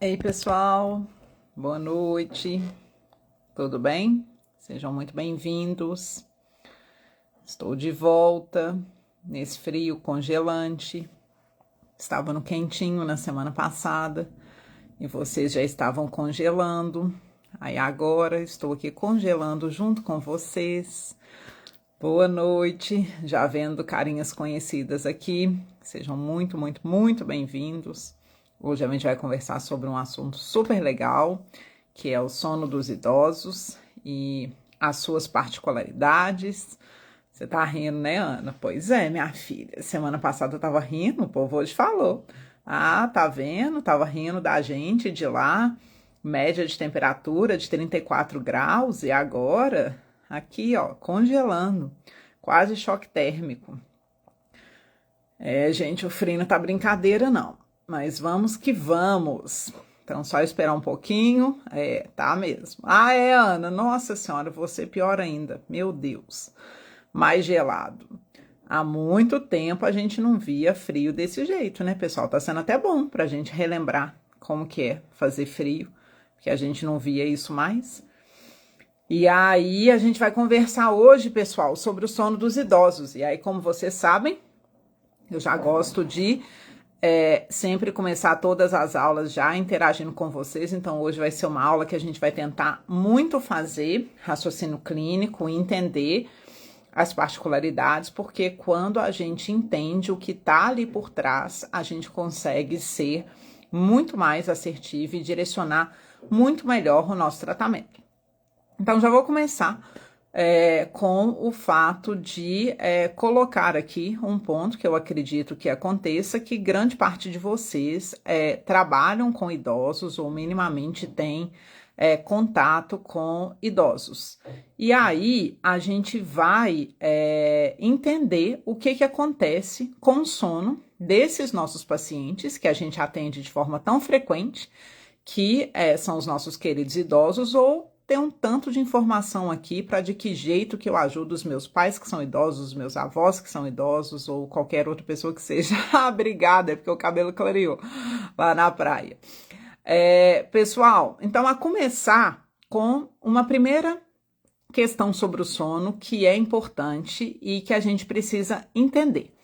Ei, pessoal, boa noite, tudo bem? Sejam muito bem-vindos. Estou de volta nesse frio congelante. Estava no quentinho na semana passada e vocês já estavam congelando. Aí agora estou aqui congelando junto com vocês. Boa noite, já vendo carinhas conhecidas aqui. Sejam muito bem-vindos. Hoje a gente vai conversar sobre um assunto super legal, que é o sono dos idosos e as suas particularidades. Você tá rindo, né, Ana? Pois é, minha filha. Semana passada eu tava rindo, o povo hoje falou. Ah, tá vendo? Tava rindo da gente de lá, média de temperatura de 34 graus, e agora, aqui, ó, congelando, quase choque térmico. É, gente, o frio não tá brincadeira, não. Mas vamos que vamos. Então, só esperar um pouquinho. É, tá mesmo. Ah, é, Ana. Nossa Senhora, você pior ainda. Meu Deus. Mais gelado. Há muito tempo a gente não via frio desse jeito, né, pessoal? Tá sendo até bom pra gente relembrar como que é fazer frio, porque a gente não via isso mais. E aí a gente vai conversar hoje, pessoal, sobre o sono dos idosos. E aí, como vocês sabem, eu já gosto de sempre começar todas as aulas já interagindo com vocês, então hoje vai ser uma aula que a gente vai tentar muito fazer raciocínio clínico, entender as particularidades, porque quando a gente entende o que está ali por trás, a gente consegue ser muito mais assertivo e direcionar muito melhor o nosso tratamento. Então já vou começar com o fato de colocar aqui um ponto que eu acredito que aconteça, que grande parte de vocês trabalham com idosos ou minimamente têm contato com idosos. E aí a gente vai entender o que acontece com o sono desses nossos pacientes, que a gente atende de forma tão frequente, que são os nossos queridos idosos, ou ter um tanto de informação aqui para de que jeito que eu ajudo os meus pais que são idosos, os meus avós que são idosos, ou qualquer outra pessoa que seja. Obrigada, é porque o cabelo clareou lá na praia. Pessoal, então a começar com uma primeira questão sobre o sono que é importante e que a gente precisa entender.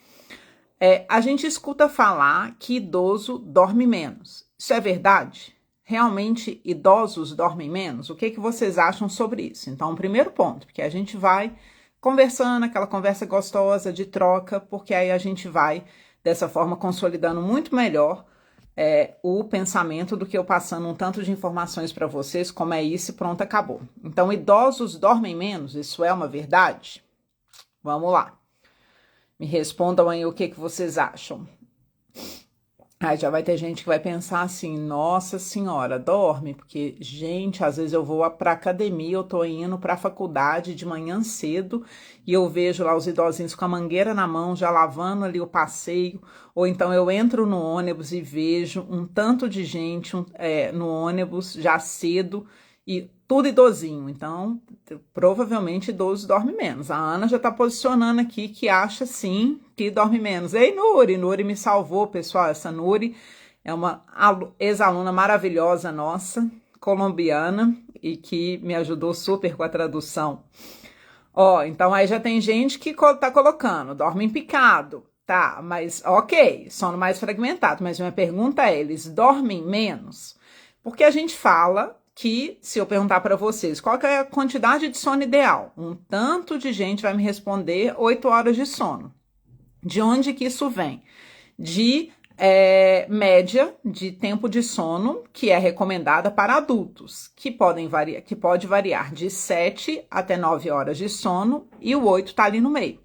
A gente escuta falar que idoso dorme menos. Isso é verdade? Realmente idosos dormem menos? O que vocês acham sobre isso? Então, o primeiro ponto, porque a gente vai conversando, aquela conversa gostosa de troca, porque aí a gente vai, dessa forma, consolidando muito melhor o pensamento do que eu passando um tanto de informações para vocês, como é isso e pronto, acabou. Então, idosos dormem menos? Isso é uma verdade? Vamos lá. Me respondam aí o que vocês acham. Aí já vai ter gente que vai pensar assim, nossa senhora, dorme, porque, gente, às vezes eu vou pra academia, eu tô indo pra faculdade de manhã cedo e eu vejo lá os idosinhos com a mangueira na mão, já lavando ali o passeio, ou então eu entro no ônibus e vejo um tanto de gente no ônibus já cedo e tudo idosinho, então provavelmente idoso dorme menos. A Ana já tá posicionando aqui que acha sim que dorme menos. Ei, Nuri me salvou, pessoal. Essa Nuri é uma ex-aluna maravilhosa nossa, colombiana, e que me ajudou super com a tradução. Ó, então aí já tem gente que tá colocando, dorme em picado. Tá, mas ok, sono mais fragmentado. Mas minha pergunta é, eles dormem menos? Porque a gente fala que, se eu perguntar para vocês, qual que é a quantidade de sono ideal? Um tanto de gente vai me responder 8 horas de sono. De onde que isso vem? De média de tempo de sono que é recomendada para adultos, que pode variar de 7 até 9 horas de sono, e o 8 está ali no meio.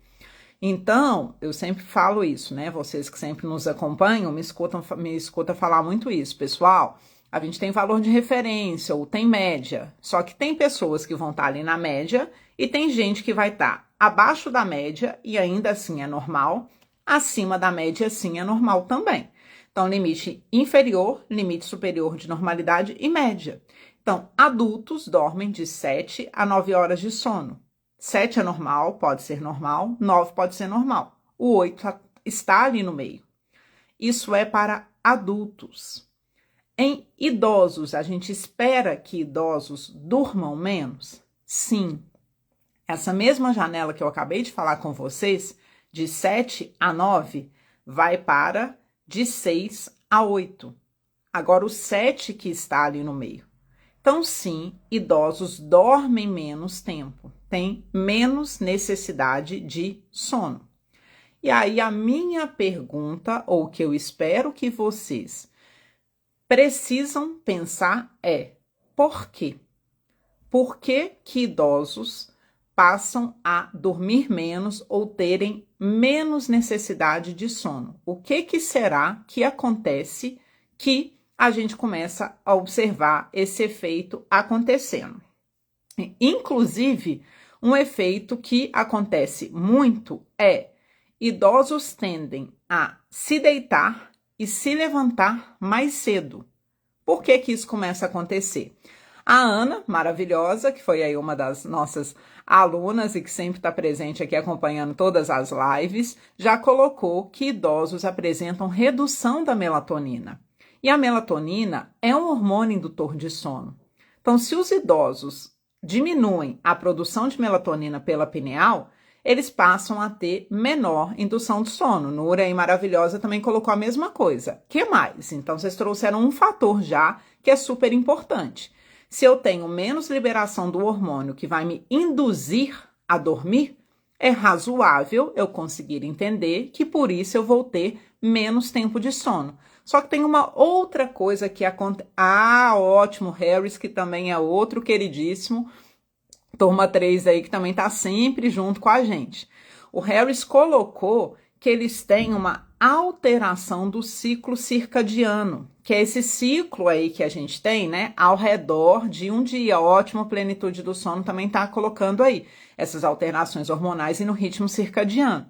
Então, eu sempre falo isso, né? Vocês que sempre nos acompanham me escutam falar muito isso. Pessoal, a gente tem valor de referência ou tem média. Só que tem pessoas que vão estar ali na média e tem gente que vai estar abaixo da média e ainda assim é normal. Acima da média, sim, é normal também. Então, limite inferior, limite superior de normalidade e média. Então, adultos dormem de 7 a 9 horas de sono. 7 é normal, pode ser normal, 9 pode ser normal. O 8 está ali no meio. Isso é para adultos. Em idosos, a gente espera que idosos durmam menos? Sim. Essa mesma janela que eu acabei de falar com vocês, de 7 a 9, vai para de 6 a 8. Agora o 7 que está ali no meio. Então, sim, idosos dormem menos tempo, têm menos necessidade de sono. E aí a minha pergunta, ou o que eu espero que vocês precisam pensar é: por quê? Por que que idosos passam a dormir menos ou terem menos necessidade de sono? O que será que acontece que a gente começa a observar esse efeito acontecendo? Inclusive, um efeito que acontece muito é: idosos tendem a se deitar e se levantar mais cedo. Por que que isso começa a acontecer? A Ana, maravilhosa, que foi aí uma das nossas alunas e que sempre está presente aqui acompanhando todas as lives, já colocou que idosos apresentam redução da melatonina. E a melatonina é um hormônio indutor de sono. Então, se os idosos diminuem a produção de melatonina pela pineal, eles passam a ter menor indução de sono. Núria aí maravilhosa também colocou a mesma coisa. Que mais? Então, vocês trouxeram um fator já que é super importante. Se eu tenho menos liberação do hormônio que vai me induzir a dormir, é razoável eu conseguir entender que por isso eu vou ter menos tempo de sono. Só que tem uma outra coisa que acontece. Ah, ótimo, Harris, que também é outro queridíssimo. Turma 3 aí, que também está sempre junto com a gente. O Harris colocou que eles têm uma alteração do ciclo circadiano, que é esse ciclo aí que a gente tem, né, ao redor de um dia. Ótimo, Plenitude do Sono também está colocando aí essas alterações hormonais e no ritmo circadiano.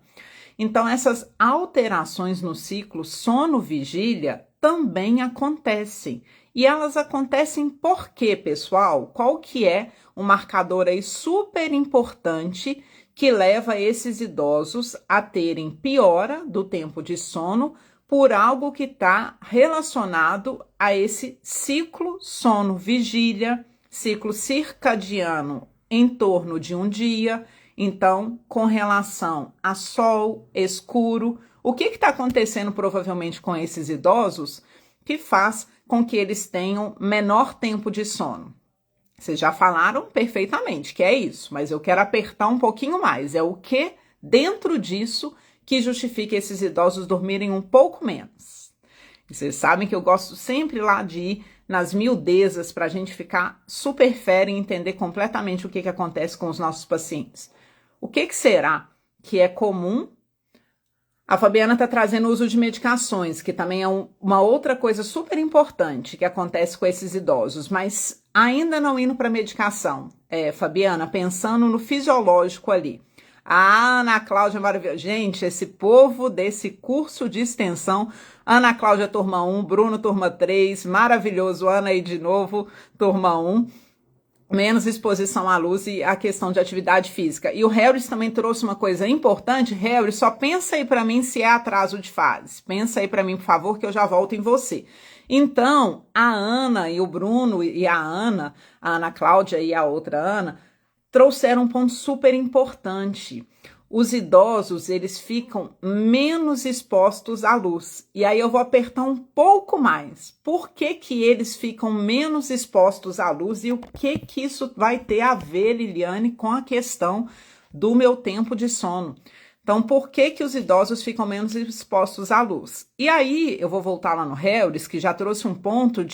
Então, essas alterações no ciclo sono-vigília também acontecem. E elas acontecem por quê, pessoal? Qual que é um marcador aí super importante que leva esses idosos a terem piora do tempo de sono por algo que está relacionado a esse ciclo sono-vigília, ciclo circadiano em torno de um dia? Então, com relação a sol, escuro, o que está acontecendo provavelmente com esses idosos que faz com que eles tenham menor tempo de sono? Vocês já falaram perfeitamente que é isso, mas eu quero apertar um pouquinho mais. É o que dentro disso que justifica esses idosos dormirem um pouco menos. E vocês sabem que eu gosto sempre lá de ir nas miudezas para a gente ficar super fera e entender completamente o que acontece com os nossos pacientes. O que será que é comum? A Fabiana está trazendo o uso de medicações, que também é uma outra coisa super importante que acontece com esses idosos, mas ainda não indo para medicação. Fabiana, pensando no fisiológico ali. A Ana Cláudia maravilhosa. Gente, esse povo desse curso de extensão, Ana Cláudia, turma 1, Bruno, turma 3, maravilhoso, Ana aí de novo, turma 1. Menos exposição à luz e a questão de atividade física. E o Harris também trouxe uma coisa importante. Harris, só pensa aí para mim se é atraso de fase. Pensa aí para mim, por favor, que eu já volto em você. Então, a Ana e o Bruno e a Ana Cláudia e a outra Ana, trouxeram um ponto super importante. Os idosos, eles ficam menos expostos à luz. E aí eu vou apertar um pouco mais. Por que que eles ficam menos expostos à luz e o que que isso vai ter a ver, Liliane, com a questão do meu tempo de sono? Então, por que que os idosos ficam menos expostos à luz? E aí eu vou voltar lá no Harris, que já trouxe um ponto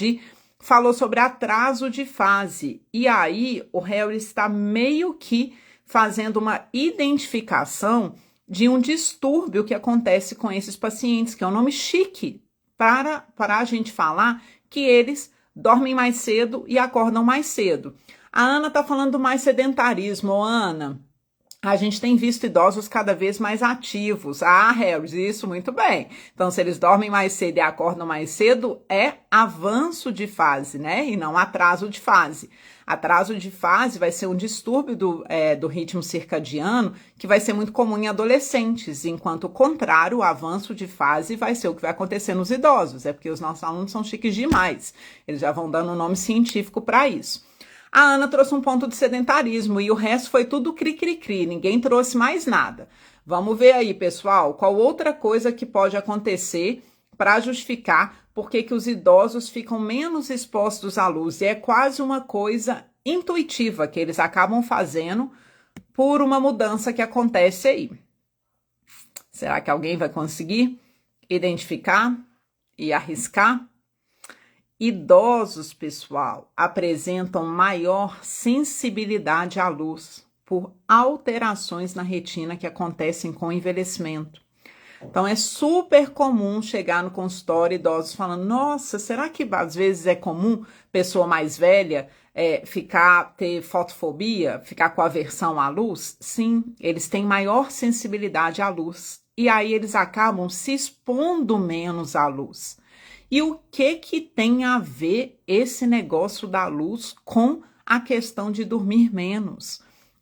falou sobre atraso de fase. E aí o Harris está meio que fazendo uma identificação de um distúrbio que acontece com esses pacientes, que é um nome chique para a gente falar que eles dormem mais cedo e acordam mais cedo. A Ana está falando do mais sedentarismo. Ana, A gente tem visto idosos cada vez mais ativos. Ah, Harris, isso, muito bem. Então, se eles dormem mais cedo e acordam mais cedo, é avanço de fase, né? E não atraso de fase. Atraso de fase vai ser um distúrbio do ritmo circadiano que vai ser muito comum em adolescentes, enquanto o contrário, o avanço de fase vai ser o que vai acontecer nos idosos. É porque os nossos alunos são chiques demais. Eles já vão dando um nome científico para isso. A Ana trouxe um ponto de sedentarismo e o resto foi tudo cri-cri-cri, ninguém trouxe mais nada. Vamos ver aí, pessoal, qual outra coisa que pode acontecer para justificar por que os idosos ficam menos expostos à luz. E é quase uma coisa intuitiva que eles acabam fazendo por uma mudança que acontece aí. Será que alguém vai conseguir identificar e arriscar? Idosos, pessoal, apresentam maior sensibilidade à luz por alterações na retina que acontecem com o envelhecimento. Então, é super comum chegar no consultório idosos falando, nossa, será que às vezes é comum pessoa mais velha ter fotofobia, ficar com aversão à luz? Sim, eles têm maior sensibilidade à luz e aí eles acabam se expondo menos à luz. E o que tem a ver esse negócio da luz com a questão de dormir menos?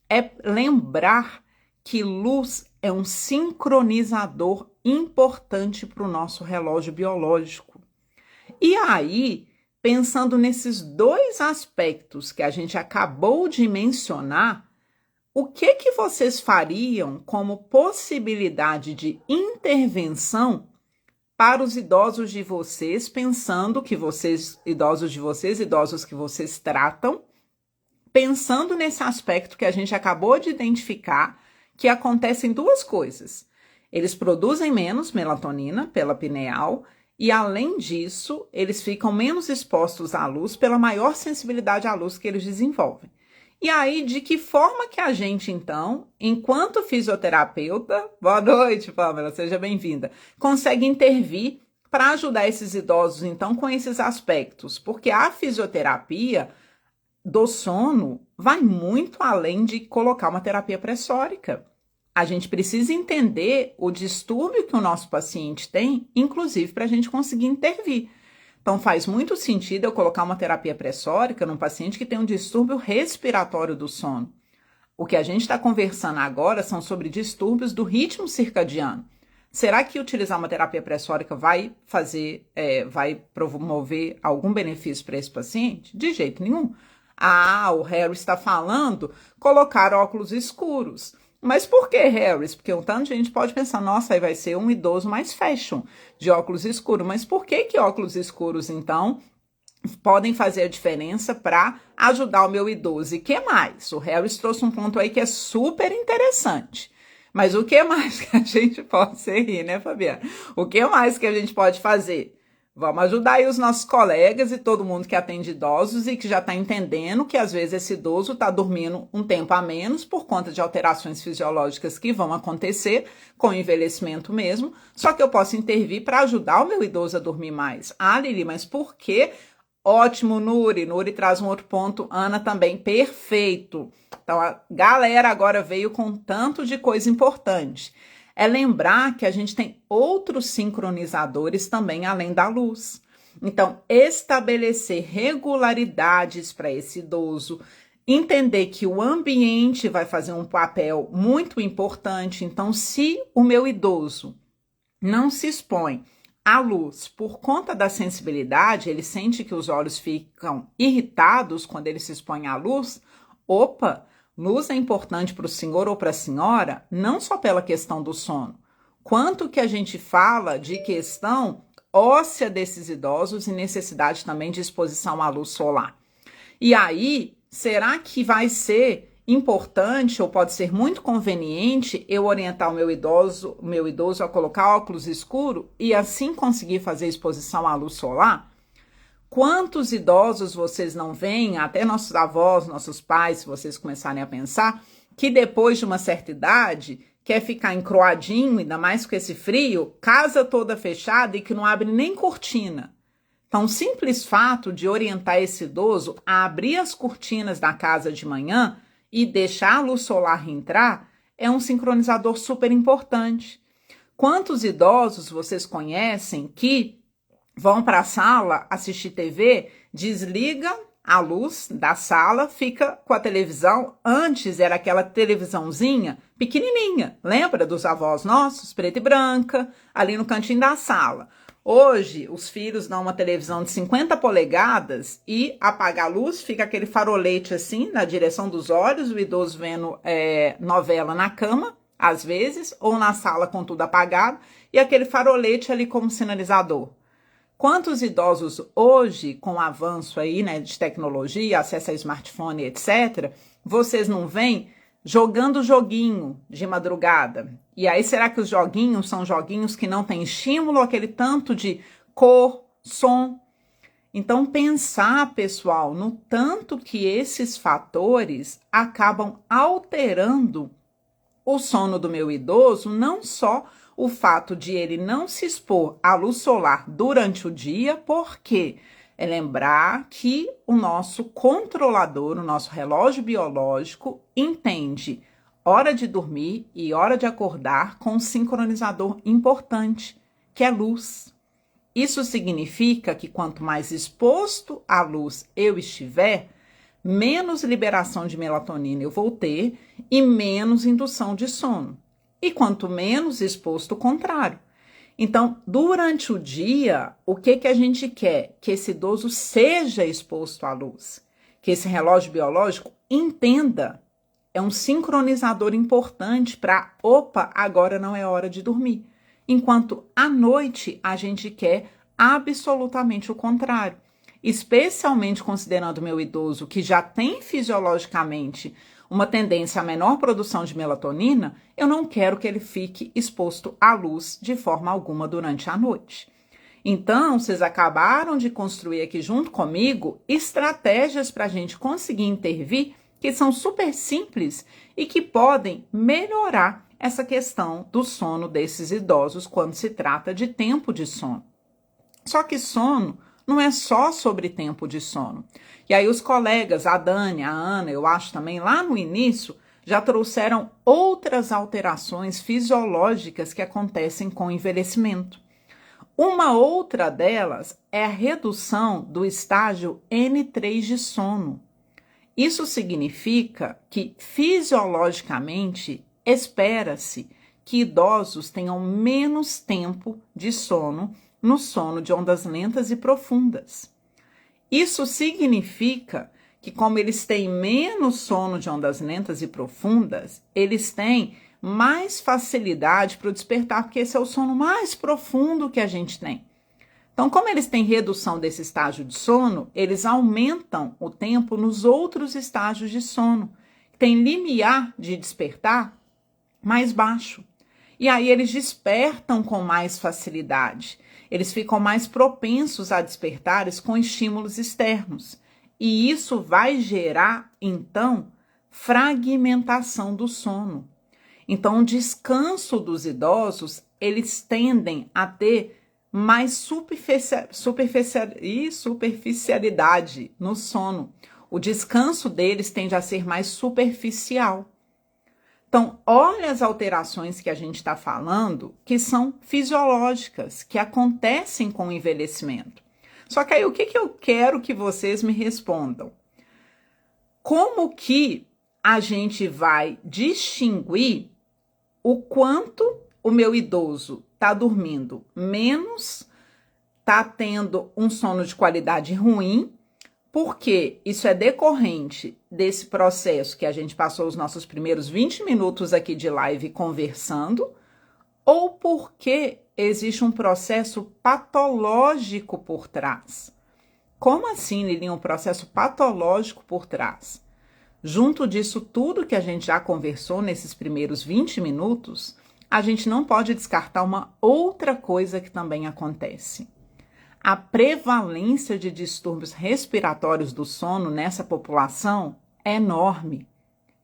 É lembrar que luz é um sincronizador importante para o nosso relógio biológico. E aí, pensando nesses dois aspectos que a gente acabou de mencionar, o que vocês fariam como possibilidade de intervenção para os idosos de vocês, pensando que vocês, idosos que vocês tratam, pensando nesse aspecto que a gente acabou de identificar, que acontecem duas coisas. Eles produzem menos melatonina pela pineal e, além disso, eles ficam menos expostos à luz pela maior sensibilidade à luz que eles desenvolvem. E aí, de que forma que a gente, então, enquanto fisioterapeuta, boa noite, Pamela, seja bem-vinda, consegue intervir para ajudar esses idosos, então, com esses aspectos? Porque a fisioterapia do sono vai muito além de colocar uma terapia pressórica. A gente precisa entender o distúrbio que o nosso paciente tem, inclusive para a gente conseguir intervir. Então, faz muito sentido eu colocar uma terapia pressórica num paciente que tem um distúrbio respiratório do sono. O que a gente está conversando agora são sobre distúrbios do ritmo circadiano. Será que utilizar uma terapia pressórica vai promover algum benefício para esse paciente? De jeito nenhum. O Harry está falando colocar óculos escuros. Mas por que, Harris? Porque um tanto de gente pode pensar, nossa, aí vai ser um idoso mais fashion, de óculos escuros. Mas por que óculos escuros, então, podem fazer a diferença para ajudar o meu idoso? E que mais? O Harris trouxe um ponto aí que é super interessante. Mas o que mais que a gente pode rir, né, Fabiana? O que mais que a gente pode fazer? Vamos ajudar aí os nossos colegas e todo mundo que atende idosos e que já está entendendo que às vezes esse idoso está dormindo um tempo a menos por conta de alterações fisiológicas que vão acontecer com o envelhecimento mesmo, só que eu posso intervir para ajudar o meu idoso a dormir mais. Lili, mas por quê? Ótimo, Nuri. Nuri traz um outro ponto, Ana também, perfeito. Então a galera agora veio com tanto de coisa importante. É lembrar que a gente tem outros sincronizadores também além da luz. Então, estabelecer regularidades para esse idoso, entender que o ambiente vai fazer um papel muito importante. Então, se o meu idoso não se expõe à luz por conta da sensibilidade, ele sente que os olhos ficam irritados quando ele se expõe à luz, luz é importante para o senhor ou para a senhora, não só pela questão do sono, quanto que a gente fala de questão óssea desses idosos e necessidade também de exposição à luz solar. E aí, será que vai ser importante ou pode ser muito conveniente eu orientar o meu idoso a colocar óculos escuros e assim conseguir fazer exposição à luz solar? Quantos idosos vocês não veem, até nossos avós, nossos pais, se vocês começarem a pensar, que depois de uma certa idade quer ficar encroadinho, ainda mais com esse frio, casa toda fechada e que não abre nem cortina. Então, o simples fato de orientar esse idoso a abrir as cortinas da casa de manhã e deixar a luz solar entrar é um sincronizador super importante. Quantos idosos vocês conhecem que vão para a sala assistir TV, desliga a luz da sala, fica com a televisão? Antes era aquela televisãozinha pequenininha, lembra dos avós nossos, preta e branca, ali no cantinho da sala. Hoje, os filhos dão uma televisão de 50 polegadas e apaga a luz, fica aquele farolete assim na direção dos olhos, o idoso vendo novela na cama, às vezes, ou na sala com tudo apagado, e aquele farolete ali como sinalizador. Quantos idosos hoje, com o avanço aí, né, de tecnologia, acesso a smartphone, etc., vocês não veem jogando joguinho de madrugada? E aí, será que os joguinhos são joguinhos que não têm estímulo, aquele tanto de cor, som? Então, pensar, pessoal, no tanto que esses fatores acabam alterando o sono do meu idoso, não só o fato de ele não se expor à luz solar durante o dia, porque é lembrar que o nosso controlador, o nosso relógio biológico, entende hora de dormir e hora de acordar com um sincronizador importante, que é luz. Isso significa que quanto mais exposto à luz eu estiver, menos liberação de melatonina eu vou ter e menos indução de sono. E quanto menos exposto, o contrário. Então, durante o dia, o que a gente quer? Que esse idoso seja exposto à luz. Que esse relógio biológico entenda. É um sincronizador importante para, opa, agora não é hora de dormir. Enquanto à noite a gente quer absolutamente o contrário. Especialmente considerando o meu idoso que já tem fisiologicamente uma tendência à menor produção de melatonina, eu não quero que ele fique exposto à luz de forma alguma durante a noite. Então, vocês acabaram de construir aqui junto comigo estratégias para a gente conseguir intervir que são super simples e que podem melhorar essa questão do sono desses idosos quando se trata de tempo de sono. Só que sono não é só sobre tempo de sono. E aí os colegas, a Dani, a Ana, eu acho também, lá no início, já trouxeram outras alterações fisiológicas que acontecem com o envelhecimento. Uma outra delas é a redução do estágio N3 de sono. Isso significa que, fisiologicamente, espera-se que idosos tenham menos tempo de sono no sono de ondas lentas e profundas. Isso significa que, como eles têm menos sono de ondas lentas e profundas, eles têm mais facilidade para o despertar, porque esse é o sono mais profundo que a gente tem. Então, como eles têm redução desse estágio de sono, eles aumentam o tempo nos outros estágios de sono. Tem limiar de despertar mais baixo. E aí eles despertam com mais facilidade. Eles ficam mais propensos a despertares com estímulos externos. E isso vai gerar, então, fragmentação do sono. Então, o descanso dos idosos, eles tendem a ter mais superficialidade no sono. O descanso deles tende a ser mais superficial. Então, olha as alterações que a gente está falando, que são fisiológicas, que acontecem com o envelhecimento. Só que aí, o que eu quero que vocês me respondam? Como que a gente vai distinguir o quanto o meu idoso está dormindo menos, está tendo um sono de qualidade ruim, porque isso é decorrente desse processo que a gente passou os nossos primeiros 20 minutos aqui de live conversando, ou porque existe um processo patológico por trás. Como assim, Lilinha, um processo patológico por trás? Junto disso tudo que a gente já conversou nesses primeiros 20 minutos, a gente não pode descartar uma outra coisa que também acontece. A prevalência de distúrbios respiratórios do sono nessa população é enorme.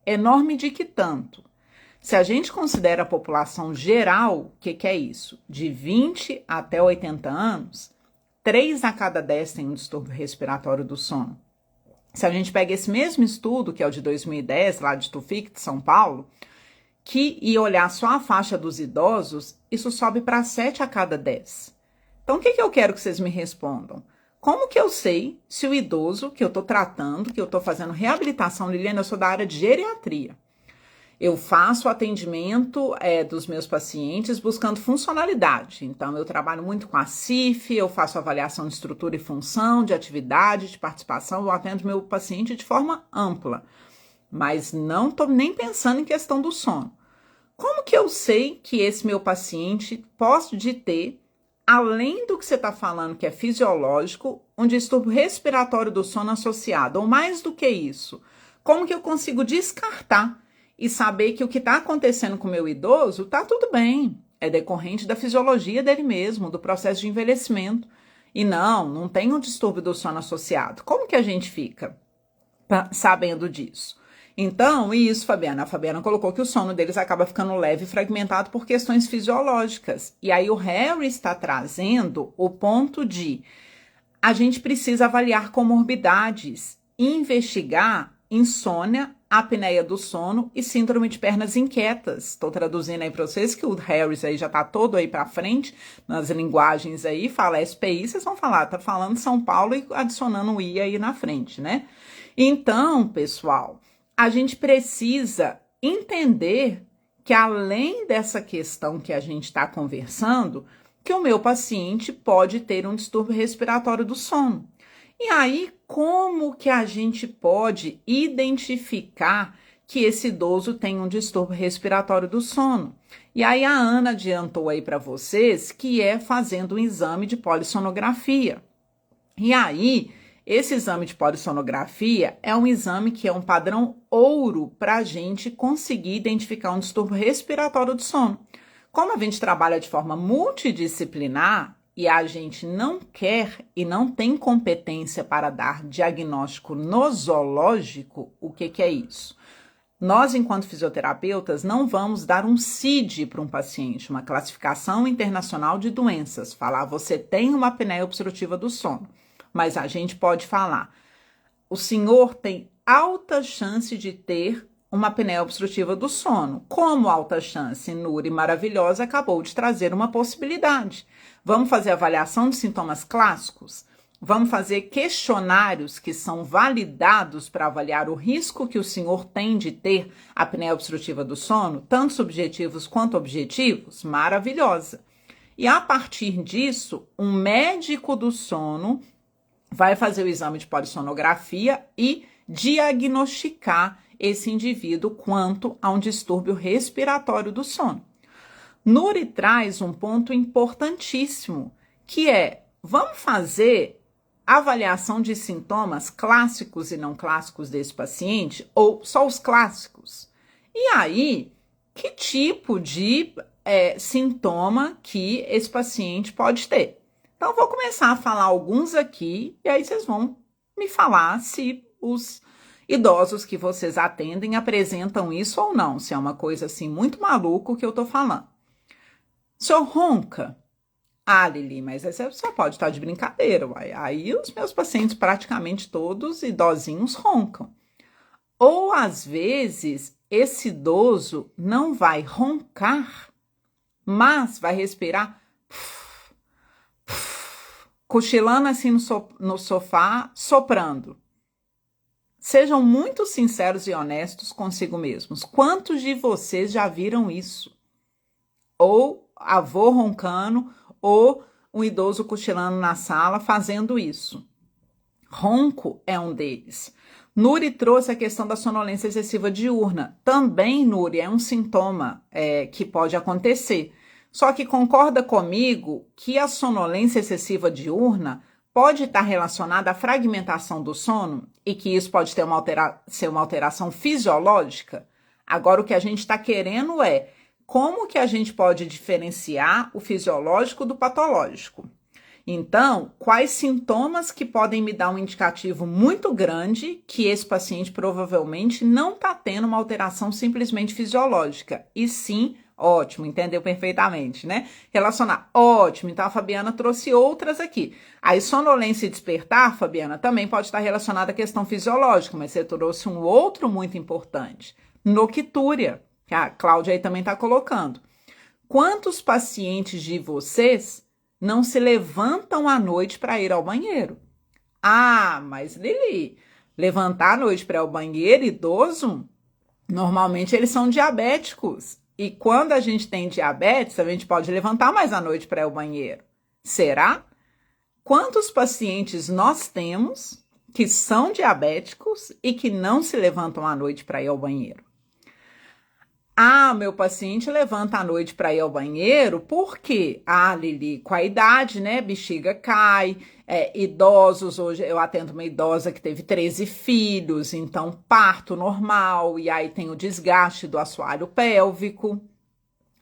Enorme de que tanto? Se a gente considera a população geral, o que é isso? De 20 até 80 anos, 3 a cada 10 tem um distúrbio respiratório do sono. Se a gente pega esse mesmo estudo, que é o de 2010, lá de Tufik, de São Paulo, e olhar só a faixa dos idosos, isso sobe para 7 a cada 10. Então, o que eu quero que vocês me respondam? Como que eu sei se o idoso que eu estou tratando, que eu estou fazendo reabilitação, Liliana, eu sou da área de geriatria. Eu faço o atendimento dos meus pacientes buscando funcionalidade. Então, eu trabalho muito com a CIF, eu faço avaliação de estrutura e função, de atividade, de participação, eu atendo meu paciente de forma ampla. Mas não estou nem pensando em questão do sono. Como que eu sei que esse meu paciente pode ter, além do que você está falando que é fisiológico, um distúrbio respiratório do sono associado, ou mais do que isso? Como que eu consigo descartar e saber que o que está acontecendo com o meu idoso está tudo bem, é decorrente da fisiologia dele mesmo, do processo de envelhecimento, e não tem um distúrbio do sono associado? Como que a gente fica sabendo disso? Então, isso, Fabiana. A Fabiana colocou que o sono deles acaba ficando leve e fragmentado por questões fisiológicas. E aí o Harry está trazendo o ponto de a gente precisa avaliar comorbidades, investigar insônia, apneia do sono e síndrome de pernas inquietas. Estou traduzindo aí para vocês que o Harris aí já está todo aí para frente nas linguagens aí, fala SPI, vocês vão falar, tá falando São Paulo e adicionando o I aí na frente, né? Então, pessoal, a gente precisa entender que além dessa questão que a gente está conversando, que o meu paciente pode ter um distúrbio respiratório do sono. E aí, como que a gente pode identificar que esse idoso tem um distúrbio respiratório do sono? E aí a Ana adiantou aí para vocês que é fazendo um exame de polissonografia. E aí, esse exame de polissonografia é um exame que é um padrão ouro para a gente conseguir identificar um distúrbio respiratório do sono. Como a gente trabalha de forma multidisciplinar e a gente não quer e não tem competência para dar diagnóstico nosológico, o que é isso? Nós, enquanto fisioterapeutas, não vamos dar um CID para um paciente, uma classificação internacional de doenças, falar você tem uma apneia obstrutiva do sono. Mas a gente pode falar, o senhor tem alta chance de ter uma apneia obstrutiva do sono. Como alta chance? Nuri maravilhosa acabou de trazer uma possibilidade. Vamos fazer avaliação de sintomas clássicos? Vamos fazer questionários que são validados para avaliar o risco que o senhor tem de ter apneia obstrutiva do sono, tanto subjetivos quanto objetivos? Maravilhosa. E a partir disso, um médico do sono vai fazer o exame de polissonografia e diagnosticar esse indivíduo quanto a um distúrbio respiratório do sono. Nuri traz um ponto importantíssimo, que é, vamos fazer avaliação de sintomas clássicos e não clássicos desse paciente, ou só os clássicos? E aí, que tipo de sintoma que esse paciente pode ter? Então, vou começar a falar alguns aqui, e aí vocês vão me falar se os idosos que vocês atendem apresentam isso ou não, se é uma coisa assim muito maluca o que eu tô falando. O senhor ronca? Ah, Lili, mas aí você só pode estar de brincadeira, uai. Aí os meus pacientes, praticamente todos idosinhos, roncam. Ou, às vezes, esse idoso não vai roncar, mas vai respirar cochilando assim no sofá, soprando. Sejam muito sinceros e honestos consigo mesmos. Quantos de vocês já viram isso? Ou avô roncando, ou um idoso cochilando na sala fazendo isso. Ronco é um deles. Nuri trouxe a questão da sonolência excessiva diurna. Também, Nuri, é um sintoma que pode acontecer. Só que concorda comigo que a sonolência excessiva diurna pode estar relacionada à fragmentação do sono e que isso pode ter ser uma alteração fisiológica? Agora, o que a gente está querendo é como que a gente pode diferenciar o fisiológico do patológico. Então, quais sintomas que podem me dar um indicativo muito grande que esse paciente provavelmente não está tendo uma alteração simplesmente fisiológica, e sim, ótimo, entendeu perfeitamente, né? Relacionar, ótimo, então a Fabiana trouxe outras aqui. Aí, sonolência e despertar, Fabiana, também pode estar relacionada à questão fisiológica, mas você trouxe um outro muito importante, noctúria. que a Cláudia aí também está colocando. Quantos pacientes de vocês não se levantam à noite para ir ao banheiro? Ah, mas Lili, levantar à noite para ir ao banheiro, idoso, normalmente eles são diabéticos. E quando a gente tem diabetes, a gente pode levantar mais à noite para ir ao banheiro. Será? Quantos pacientes nós temos que são diabéticos e que não se levantam à noite para ir ao banheiro? Ah, meu paciente levanta à noite para ir ao banheiro, por quê? Ah, Lili, com a idade, né? Bexiga cai, idosos, hoje eu atendo uma idosa que teve 13 filhos, então parto normal, e aí tem o desgaste do assoalho pélvico.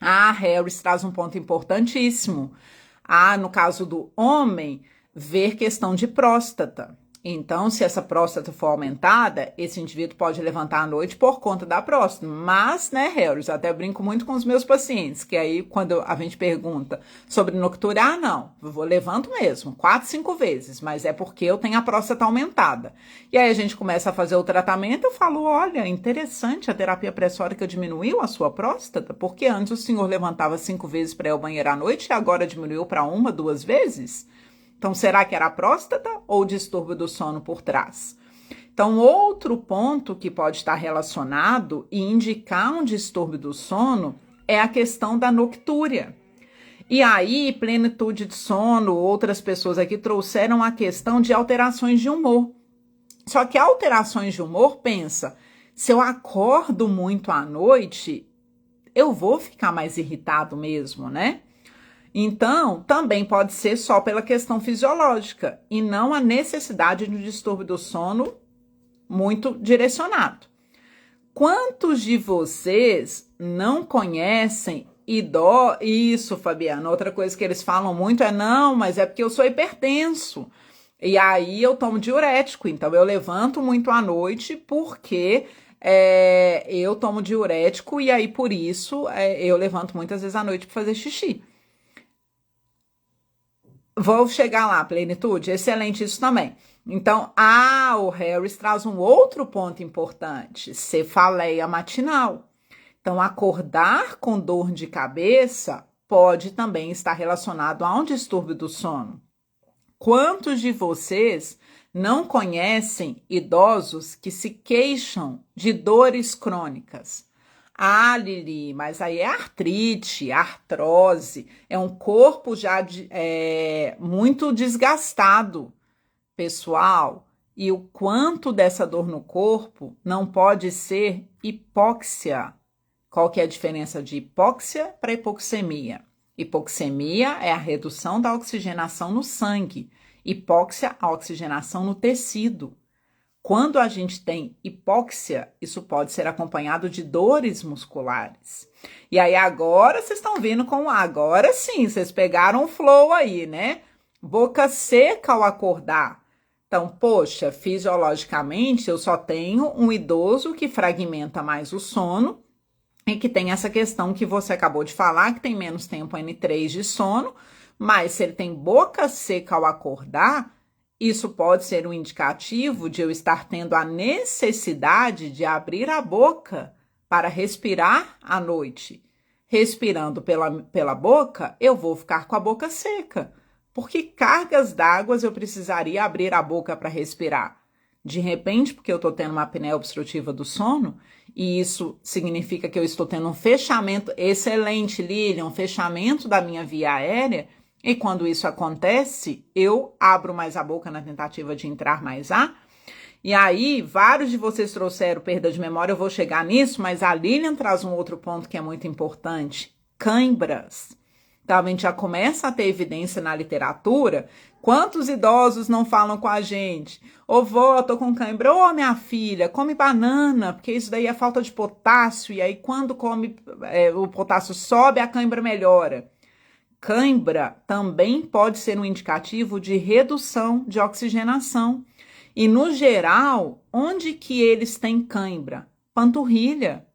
Ah, Harris traz um ponto importantíssimo. Ah, no caso do homem, ver questão de próstata. Então, se essa próstata for aumentada, esse indivíduo pode levantar à noite por conta da próstata. Mas, né, Harris, até brinco muito com os meus pacientes, que aí quando a gente pergunta sobre nocturna, não, eu levanto mesmo, 4, 5 vezes, mas é porque eu tenho a próstata aumentada. E aí a gente começa a fazer o tratamento, eu falo, olha, interessante, a terapia pressórica diminuiu a sua próstata, porque antes o senhor levantava 5 vezes para ir ao banheiro à noite e agora diminuiu para 1, 2 vezes? Então, será que era a próstata ou o distúrbio do sono por trás? Então, outro ponto que pode estar relacionado e indicar um distúrbio do sono é a questão da noctúria. E aí, plenitude de sono, outras pessoas aqui trouxeram a questão de alterações de humor. Só que alterações de humor, pensa, se eu acordo muito à noite, eu vou ficar mais irritado mesmo, né? Então, também pode ser só pela questão fisiológica e não a necessidade de um distúrbio do sono muito direcionado. Quantos de vocês não conhecem idosos? Isso, Fabiana, outra coisa que eles falam muito é não, mas é porque eu sou hipertenso. E aí eu tomo diurético, então eu levanto muito à noite porque eu tomo diurético e aí por isso eu levanto muitas vezes à noite para fazer xixi. Vou chegar lá, plenitude, excelente isso também. Então, o Harris traz um outro ponto importante, cefaleia matinal. Então, acordar com dor de cabeça pode também estar relacionado a um distúrbio do sono. Quantos de vocês não conhecem idosos que se queixam de dores crônicas? Ah, Lili, mas aí é artrite, artrose, é um corpo já muito desgastado, pessoal. E o quanto dessa dor no corpo não pode ser hipóxia. Qual que é a diferença de hipóxia para hipoxemia? Hipoxemia é a redução da oxigenação no sangue. Hipóxia, a oxigenação no tecido. Quando a gente tem hipóxia, isso pode ser acompanhado de dores musculares. E aí agora vocês estão vindo agora sim, vocês pegaram o flow aí, né? Boca seca ao acordar. Então, poxa, fisiologicamente eu só tenho um idoso que fragmenta mais o sono e que tem essa questão que você acabou de falar, que tem menos tempo N3 de sono, mas se ele tem boca seca ao acordar, isso pode ser um indicativo de eu estar tendo a necessidade de abrir a boca para respirar à noite. Respirando pela boca, eu vou ficar com a boca seca. Por que cargas d'água eu precisaria abrir a boca para respirar? De repente, porque eu estou tendo uma apneia obstrutiva do sono, e isso significa que eu estou tendo um fechamento excelente, Lilian, um fechamento da minha via aérea. E quando isso acontece, eu abro mais a boca na tentativa de entrar mais ar. E aí, vários de vocês trouxeram perda de memória, eu vou chegar nisso, mas a Lilian traz um outro ponto que é muito importante: cãibras. Então, a gente já começa a ter evidência na literatura. Quantos idosos não falam com a gente? Ô, vó, tô com cãibra. Ô, minha filha, come banana, porque isso daí é falta de potássio. E aí, quando come, o potássio sobe, a cãibra melhora. Cãibra também pode ser um indicativo de redução de oxigenação. E, no geral, onde que eles têm cãibra? Panturrilha.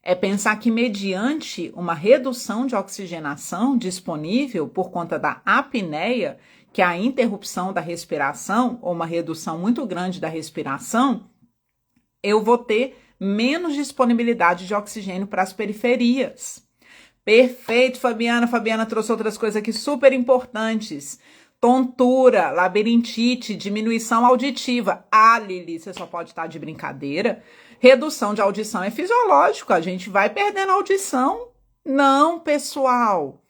É pensar que mediante uma redução de oxigenação disponível por conta da apneia, que é a interrupção da respiração, ou uma redução muito grande da respiração, eu vou ter menos disponibilidade de oxigênio para as periferias. Perfeito, Fabiana. Fabiana trouxe outras coisas aqui super importantes. Tontura, labirintite, diminuição auditiva. Ah, Lili, você só pode estar de brincadeira. Redução de audição é fisiológico, a gente vai perdendo a audição. Não, pessoal.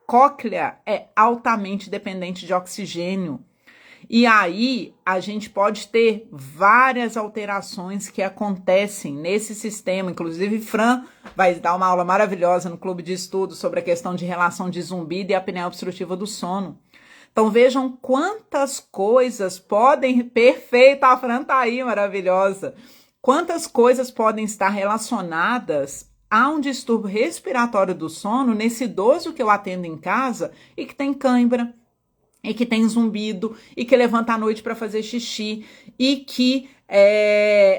Cóclea é altamente dependente de oxigênio. E aí, a gente pode ter várias alterações que acontecem nesse sistema. Inclusive, Fran vai dar uma aula maravilhosa no Clube de Estudos sobre a questão de relação de zumbido e apneia obstrutiva do sono. Então, vejam quantas coisas podem... Perfeito, a Fran tá aí, maravilhosa. Quantas coisas podem estar relacionadas a um distúrbio respiratório do sono nesse idoso que eu atendo em casa e que tem cãibra, e que tem zumbido, e que levanta à noite para fazer xixi, e que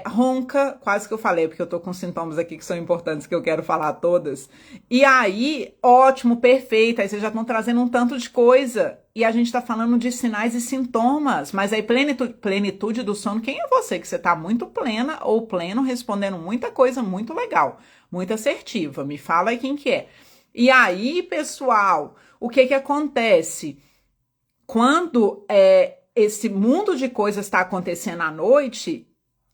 ronca, quase que eu falei, porque eu tô com sintomas aqui que são importantes, que eu quero falar todas. E aí, ótimo, perfeito, aí vocês já estão trazendo um tanto de coisa, e a gente tá falando de sinais e sintomas, mas aí plenitude do sono, quem é você? Que você tá muito plena ou pleno, respondendo muita coisa muito legal, muito assertiva, me fala aí quem que é. E aí, pessoal, o que que acontece? Quando esse mundo de coisas está acontecendo à noite,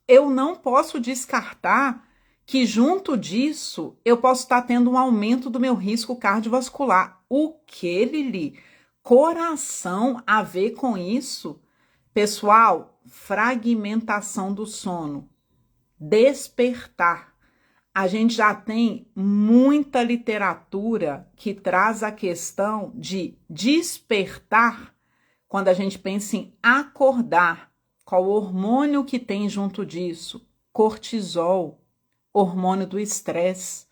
eu não posso descartar que junto disso eu posso estar tendo um aumento do meu risco cardiovascular. O que, Lili? Coração a ver com isso? Pessoal, fragmentação do sono, despertar. A gente já tem muita literatura que traz a questão de despertar. Quando a gente pensa em acordar, qual o hormônio que tem junto disso? Cortisol, hormônio do estresse,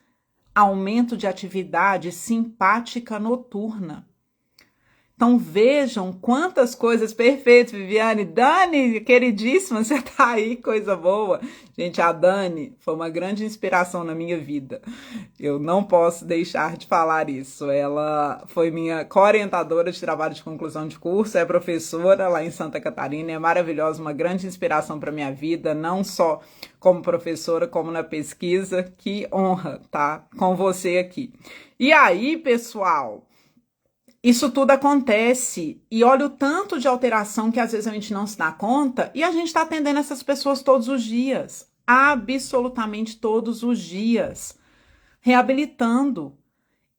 aumento de atividade simpática noturna. Então vejam quantas coisas perfeitas, Viviane. Dani, queridíssima, você tá aí, coisa boa. Gente, a Dani foi uma grande inspiração na minha vida. Eu não posso deixar de falar isso. Ela foi minha co-orientadora de trabalho de conclusão de curso, é professora lá em Santa Catarina, é maravilhosa, uma grande inspiração para minha vida, não só como professora, como na pesquisa. Que honra, tá? Com você aqui. E aí, pessoal... Isso tudo acontece e olha o tanto de alteração que às vezes a gente não se dá conta e a gente está atendendo essas pessoas todos os dias, absolutamente todos os dias, reabilitando.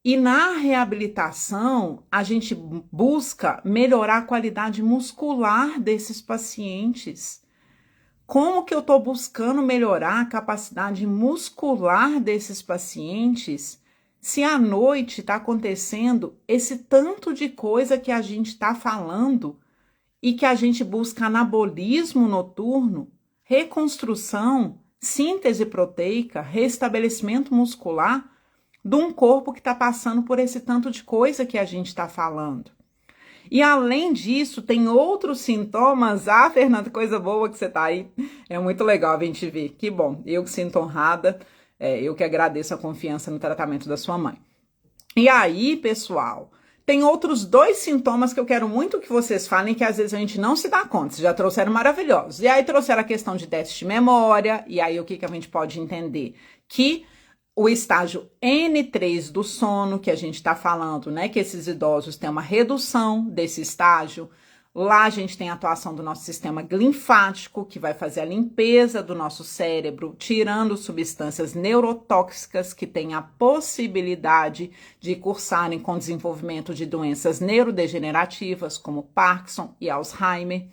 E na reabilitação, a gente busca melhorar a qualidade muscular desses pacientes. Como que eu estou buscando melhorar a capacidade muscular desses pacientes? Se à noite está acontecendo esse tanto de coisa que a gente está falando e que a gente busca anabolismo noturno, reconstrução, síntese proteica, restabelecimento muscular de um corpo que está passando por esse tanto de coisa que a gente está falando. E além disso, tem outros sintomas. Ah, Fernanda, coisa boa que você está aí. É muito legal a gente ver. Que bom, eu que sinto honrada. Eu que agradeço a confiança no tratamento da sua mãe. E aí, pessoal, tem outros 2 sintomas que eu quero muito que vocês falem, que às vezes a gente não se dá conta. Vocês já trouxeram maravilhosos. E aí trouxeram a questão de déficit de memória. E aí o que a gente pode entender? Que o estágio N3 do sono, que a gente está falando, né? Que esses idosos têm uma redução desse estágio. Lá a gente tem a atuação do nosso sistema linfático, que vai fazer a limpeza do nosso cérebro, tirando substâncias neurotóxicas que têm a possibilidade de cursarem com desenvolvimento de doenças neurodegenerativas, como Parkinson e Alzheimer.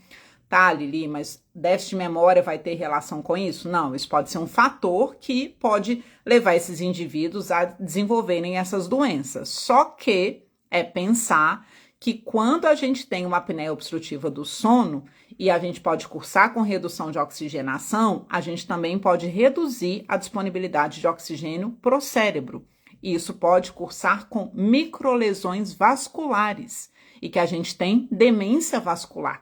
Tá, Lili, mas déficit de memória vai ter relação com isso? Não, isso pode ser um fator que pode levar esses indivíduos a desenvolverem essas doenças. Só que é pensar que quando a gente tem uma apneia obstrutiva do sono e a gente pode cursar com redução de oxigenação, a gente também pode reduzir a disponibilidade de oxigênio para o cérebro. E isso pode cursar com microlesões vasculares e que a gente tem demência vascular.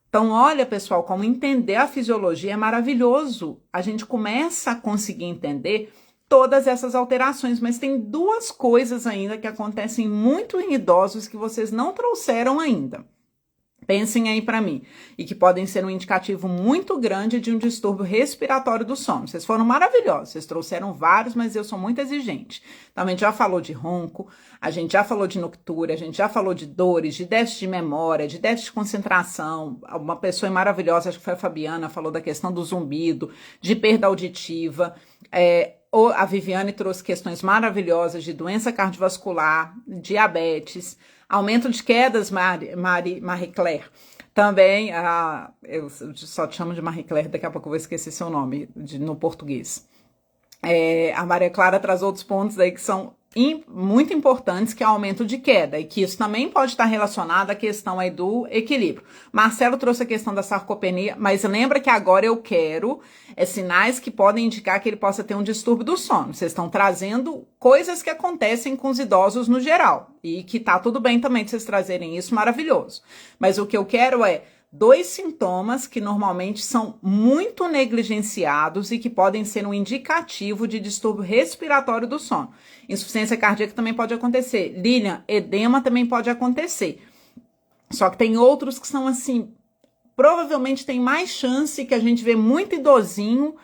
Então, olha, pessoal, como entender a fisiologia é maravilhoso. A gente começa a conseguir entender todas essas alterações, mas tem 2 coisas ainda que acontecem muito em idosos que vocês não trouxeram ainda. Pensem aí para mim, e que podem ser um indicativo muito grande de um distúrbio respiratório do sono. Vocês foram maravilhosos, vocês trouxeram vários, mas eu sou muito exigente. Então, a gente já falou de ronco, a gente já falou de noctúria, a gente já falou de dores, de déficit de memória, de déficit de concentração. Uma pessoa maravilhosa, acho que foi a Fabiana, falou da questão do zumbido, de perda auditiva. A Viviane trouxe questões maravilhosas de doença cardiovascular, diabetes, aumento de quedas, Marie Claire. Também, eu só te chamo de Marie Claire, daqui a pouco eu vou esquecer seu nome no português. A Maria Clara traz outros pontos aí que são muito importantes, que é o aumento de queda, e que isso também pode estar relacionado à questão aí do equilíbrio. Marcelo trouxe a questão da sarcopenia, mas lembra que agora eu quero sinais que podem indicar que ele possa ter um distúrbio do sono. Vocês estão trazendo coisas que acontecem com os idosos no geral, e que tá tudo bem também de vocês trazerem isso, maravilhoso. Mas o que eu quero é 2 sintomas que normalmente são muito negligenciados e que podem ser um indicativo de distúrbio respiratório do sono. Insuficiência cardíaca também pode acontecer. Lilian, edema também pode acontecer. Só que tem outros que são assim, provavelmente tem mais chance, que a gente vê muito idosinho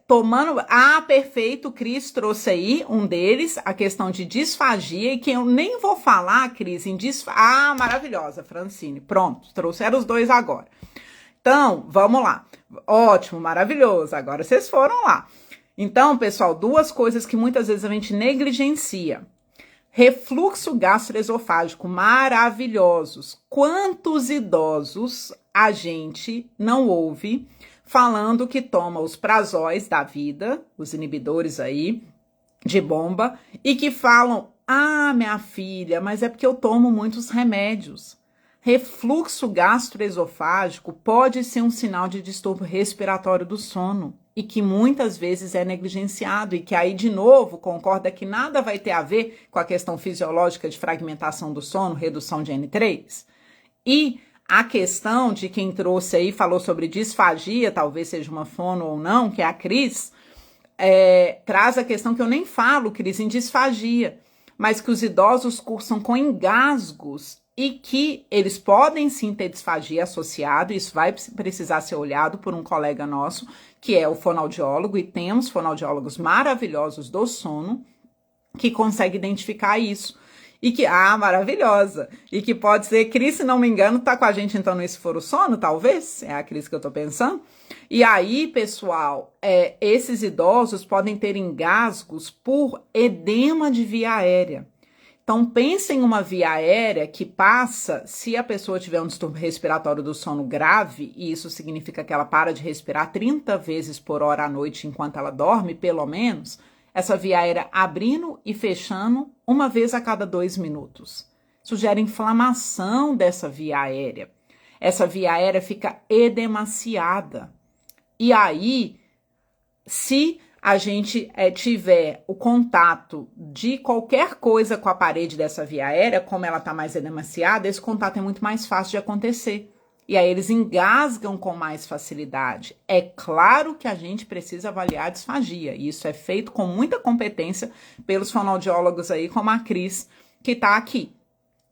tomando... perfeito, Cris trouxe aí um deles, a questão de disfagia, e que eu nem vou falar, Cris, em disfagia... maravilhosa, Francine. Pronto, trouxeram os 2 agora. Então, vamos lá. Ótimo, maravilhoso. Agora vocês foram lá. Então, pessoal, 2 coisas que muitas vezes a gente negligencia. Refluxo gastroesofágico, maravilhosos. Quantos idosos a gente não ouve falando que toma os prazóis da vida, os inibidores aí de bomba, e que falam, minha filha, mas é porque eu tomo muitos remédios. Refluxo gastroesofágico pode ser um sinal de distúrbio respiratório do sono, e que muitas vezes é negligenciado, e que aí, de novo, concorda que nada vai ter a ver com a questão fisiológica de fragmentação do sono, redução de N3, e a questão de quem trouxe aí, falou sobre disfagia, talvez seja uma fono ou não, que é a Cris, traz a questão que eu nem falo, Cris, em disfagia, mas que os idosos cursam com engasgos e que eles podem sim ter disfagia associado. Isso vai precisar ser olhado por um colega nosso, que é o fonoaudiólogo, e temos fonoaudiólogos maravilhosos do sono que conseguem identificar isso. E que, maravilhosa, e que pode ser, Cris, se não me engano, tá com a gente então nesse Foro Sono, talvez, é a Cris que eu tô pensando. E aí, pessoal, esses idosos podem ter engasgos por edema de via aérea. Então, pensem em uma via aérea que passa, se a pessoa tiver um distúrbio respiratório do sono grave, e isso significa que ela para de respirar 30 vezes por hora à noite enquanto ela dorme, pelo menos, essa via aérea abrindo e fechando 1 vez a cada 2 minutos. Isso gera inflamação dessa via aérea. Essa via aérea fica edemaciada. E aí, se a gente tiver o contato de qualquer coisa com a parede dessa via aérea, como ela está mais edemaciada, esse contato é muito mais fácil de acontecer. E aí eles engasgam com mais facilidade. É claro que a gente precisa avaliar a disfagia, e isso é feito com muita competência pelos fonoaudiólogos aí, como a Cris, que está aqui.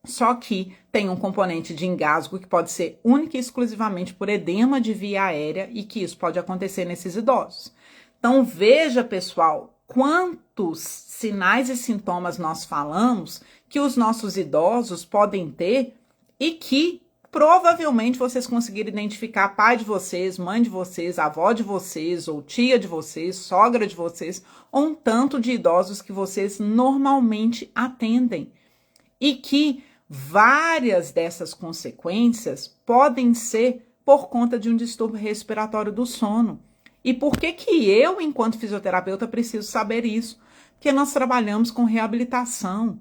Só que tem um componente de engasgo que pode ser única e exclusivamente por edema de via aérea, e que isso pode acontecer nesses idosos. Então veja, pessoal, quantos sinais e sintomas nós falamos que os nossos idosos podem ter, e que provavelmente vocês conseguiram identificar pai de vocês, mãe de vocês, avó de vocês, ou tia de vocês, sogra de vocês, ou um tanto de idosos que vocês normalmente atendem. E que várias dessas consequências podem ser por conta de um distúrbio respiratório do sono. E por que que eu, enquanto fisioterapeuta, preciso saber isso? Porque nós trabalhamos com reabilitação.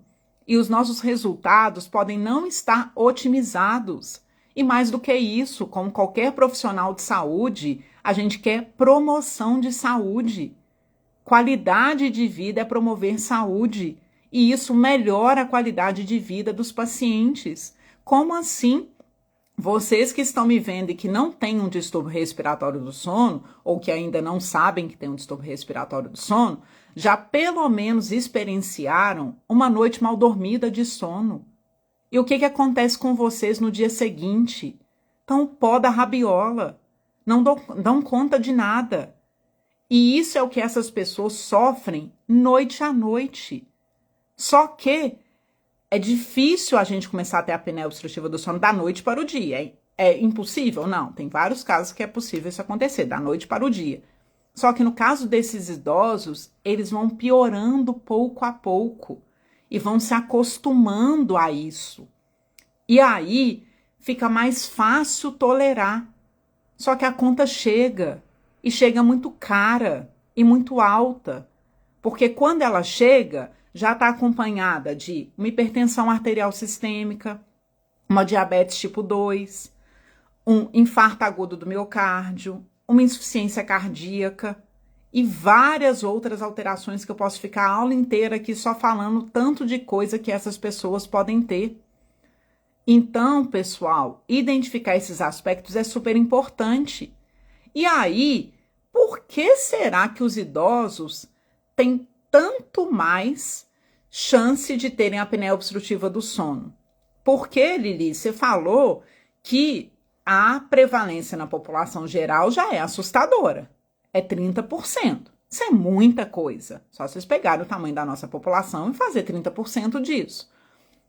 E os nossos resultados podem não estar otimizados. E mais do que isso, como qualquer profissional de saúde, a gente quer promoção de saúde. Qualidade de vida é promover saúde. E isso melhora a qualidade de vida dos pacientes. Como assim? Vocês que estão me vendo e que não têm um distúrbio respiratório do sono, ou que ainda não sabem que tem um distúrbio respiratório do sono, já pelo menos experienciaram uma noite mal dormida de sono. E o que que acontece com vocês no dia seguinte? Estão pó da rabiola, não dão conta de nada. E isso é o que essas pessoas sofrem noite a noite. Só que é difícil a gente começar a ter a apneia obstrutiva do sono da noite para o dia. É impossível? Não, tem vários casos que é possível isso acontecer, da noite para o dia. Só que no caso desses idosos, eles vão piorando pouco a pouco e vão se acostumando a isso. E aí fica mais fácil tolerar. Só que a conta chega, e chega muito cara e muito alta. Porque quando ela chega, já está acompanhada de uma hipertensão arterial sistêmica, uma diabetes tipo 2, um infarto agudo do miocárdio, uma insuficiência cardíaca e várias outras alterações que eu posso ficar a aula inteira aqui só falando tanto de coisa que essas pessoas podem ter. Então, pessoal, identificar esses aspectos é super importante. E aí, por que será que os idosos têm tanto mais chance de terem a apneia obstrutiva do sono? Porque, Lili, você falou que a prevalência na população geral já é assustadora. É 30%. Isso é muita coisa. Só vocês pegarem o tamanho da nossa população e fazer 30% disso.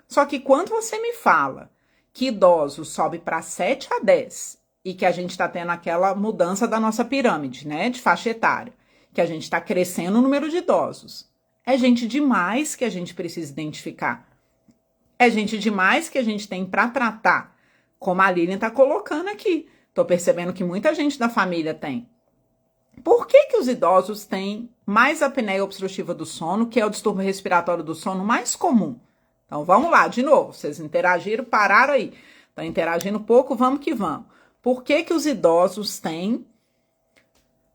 Só que quando você me fala que idosos sobe para 7 a 10 e que a gente está tendo aquela mudança da nossa pirâmide, né, de faixa etária, que a gente está crescendo o número de idosos, é gente demais que a gente precisa identificar. É gente demais que a gente tem para tratar, como a Lilian está colocando aqui. Estou percebendo que muita gente da família tem. Por que os idosos têm mais apneia obstrutiva do sono, que é o distúrbio respiratório do sono mais comum? Então, vamos lá, de novo. Vocês interagiram, pararam aí. Estão interagindo pouco, vamos que vamos. Por que os idosos têm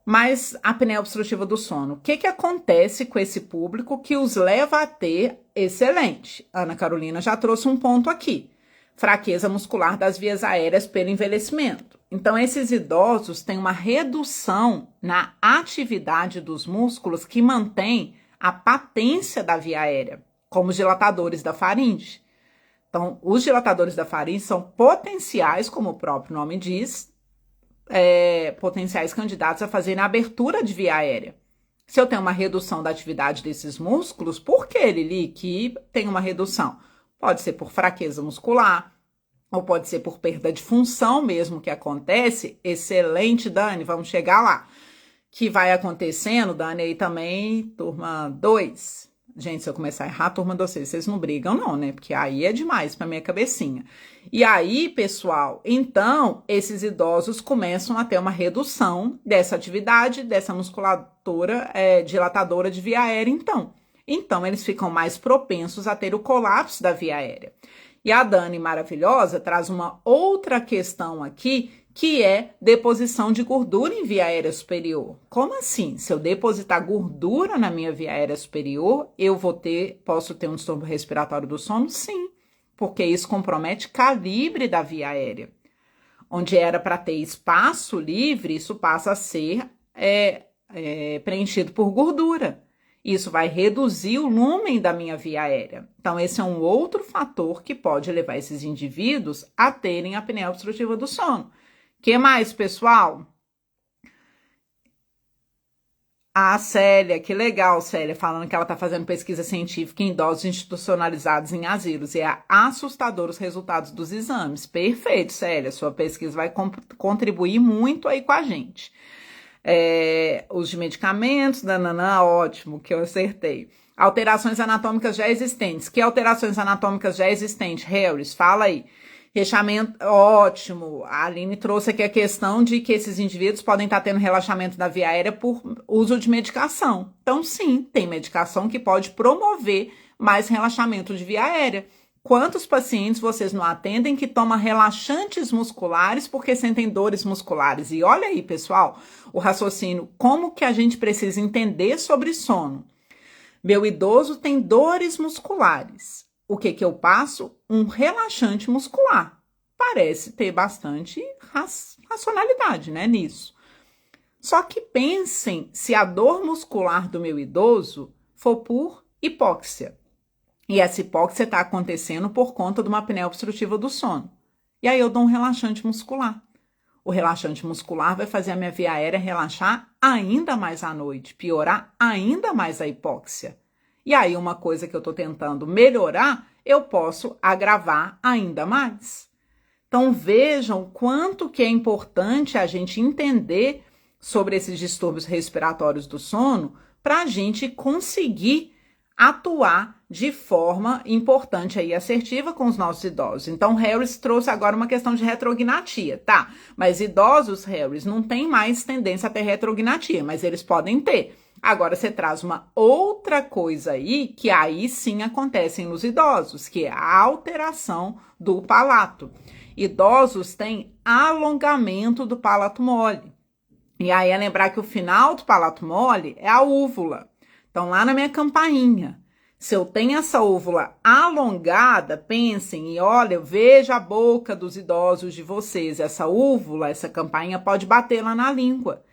mais apneia obstrutiva do sono? O que acontece com esse público que os leva a ter excelente? Ana Carolina já trouxe um ponto aqui. Fraqueza muscular das vias aéreas pelo envelhecimento. Então, esses idosos têm uma redução na atividade dos músculos que mantém a patência da via aérea, como os dilatadores da faringe. Então, os dilatadores da faringe são potenciais, como o próprio nome diz, potenciais candidatos a fazerem a abertura de via aérea. Se eu tenho uma redução da atividade desses músculos, por que, Lili, que tem uma redução? Pode ser por fraqueza muscular, ou pode ser por perda de função mesmo que acontece. Excelente, Dani, vamos chegar lá. Que vai acontecendo, Dani, aí também, turma 2. Gente, se eu começar a errar, turma de vocês não brigam não, né? Porque aí é demais para minha cabecinha. E aí, pessoal, então, esses idosos começam a ter uma redução dessa atividade, dessa musculatura dilatadora de via aérea, então. Então, eles ficam mais propensos a ter o colapso da via aérea. E a Dani, maravilhosa, traz uma outra questão aqui, que é deposição de gordura em via aérea superior. Como assim? Se eu depositar gordura na minha via aérea superior, posso ter um distúrbio respiratório do sono? Sim, porque isso compromete o calibre da via aérea. Onde era para ter espaço livre, isso passa a ser preenchido por gordura. Isso vai reduzir o lumen da minha via aérea. Então, esse é um outro fator que pode levar esses indivíduos a terem a apneia obstrutiva do sono. O que mais, pessoal? A Célia, que legal, Célia, falando que ela está fazendo pesquisa científica em idosos institucionalizados em asilos. E é assustador os resultados dos exames. Perfeito, Célia, sua pesquisa vai contribuir muito aí com a gente. Uso de medicamentos, nananã, ótimo, que eu acertei. Alterações anatômicas já existentes. Que alterações anatômicas já existentes? Harris, fala aí. Relaxamento, ótimo. A Aline trouxe aqui a questão de que esses indivíduos podem estar tendo relaxamento da via aérea por uso de medicação. Então, sim, tem medicação que pode promover mais relaxamento de via aérea. Quantos pacientes vocês não atendem que tomam relaxantes musculares porque sentem dores musculares? E olha aí, pessoal, o raciocínio, como que a gente precisa entender sobre sono? Meu idoso tem dores musculares. O que eu passo? Um relaxante muscular. Parece ter bastante racionalidade, né, nisso. Só que pensem se a dor muscular do meu idoso for por hipóxia. E essa hipóxia está acontecendo por conta de uma apneia obstrutiva do sono. E aí eu dou um relaxante muscular. O relaxante muscular vai fazer a minha via aérea relaxar ainda mais à noite, piorar ainda mais a hipóxia. E aí uma coisa que eu estou tentando melhorar, eu posso agravar ainda mais. Então vejam quanto que é importante a gente entender sobre esses distúrbios respiratórios do sono para a gente conseguir atuar de forma importante e assertiva com os nossos idosos. Então, Harris trouxe agora uma questão de retrognatia, tá? Mas idosos, Harris, não tem mais tendência a ter retrognatia, mas eles podem ter. Agora, você traz uma outra coisa aí, que aí sim acontece nos idosos, que é a alteração do palato. Idosos têm alongamento do palato mole. E aí é lembrar que o final do palato mole é a úvula. Então, lá na minha campainha, se eu tenho essa úvula alongada, pensem e olha, veja a boca dos idosos de vocês. Essa úvula, essa campainha pode bater lá na língua.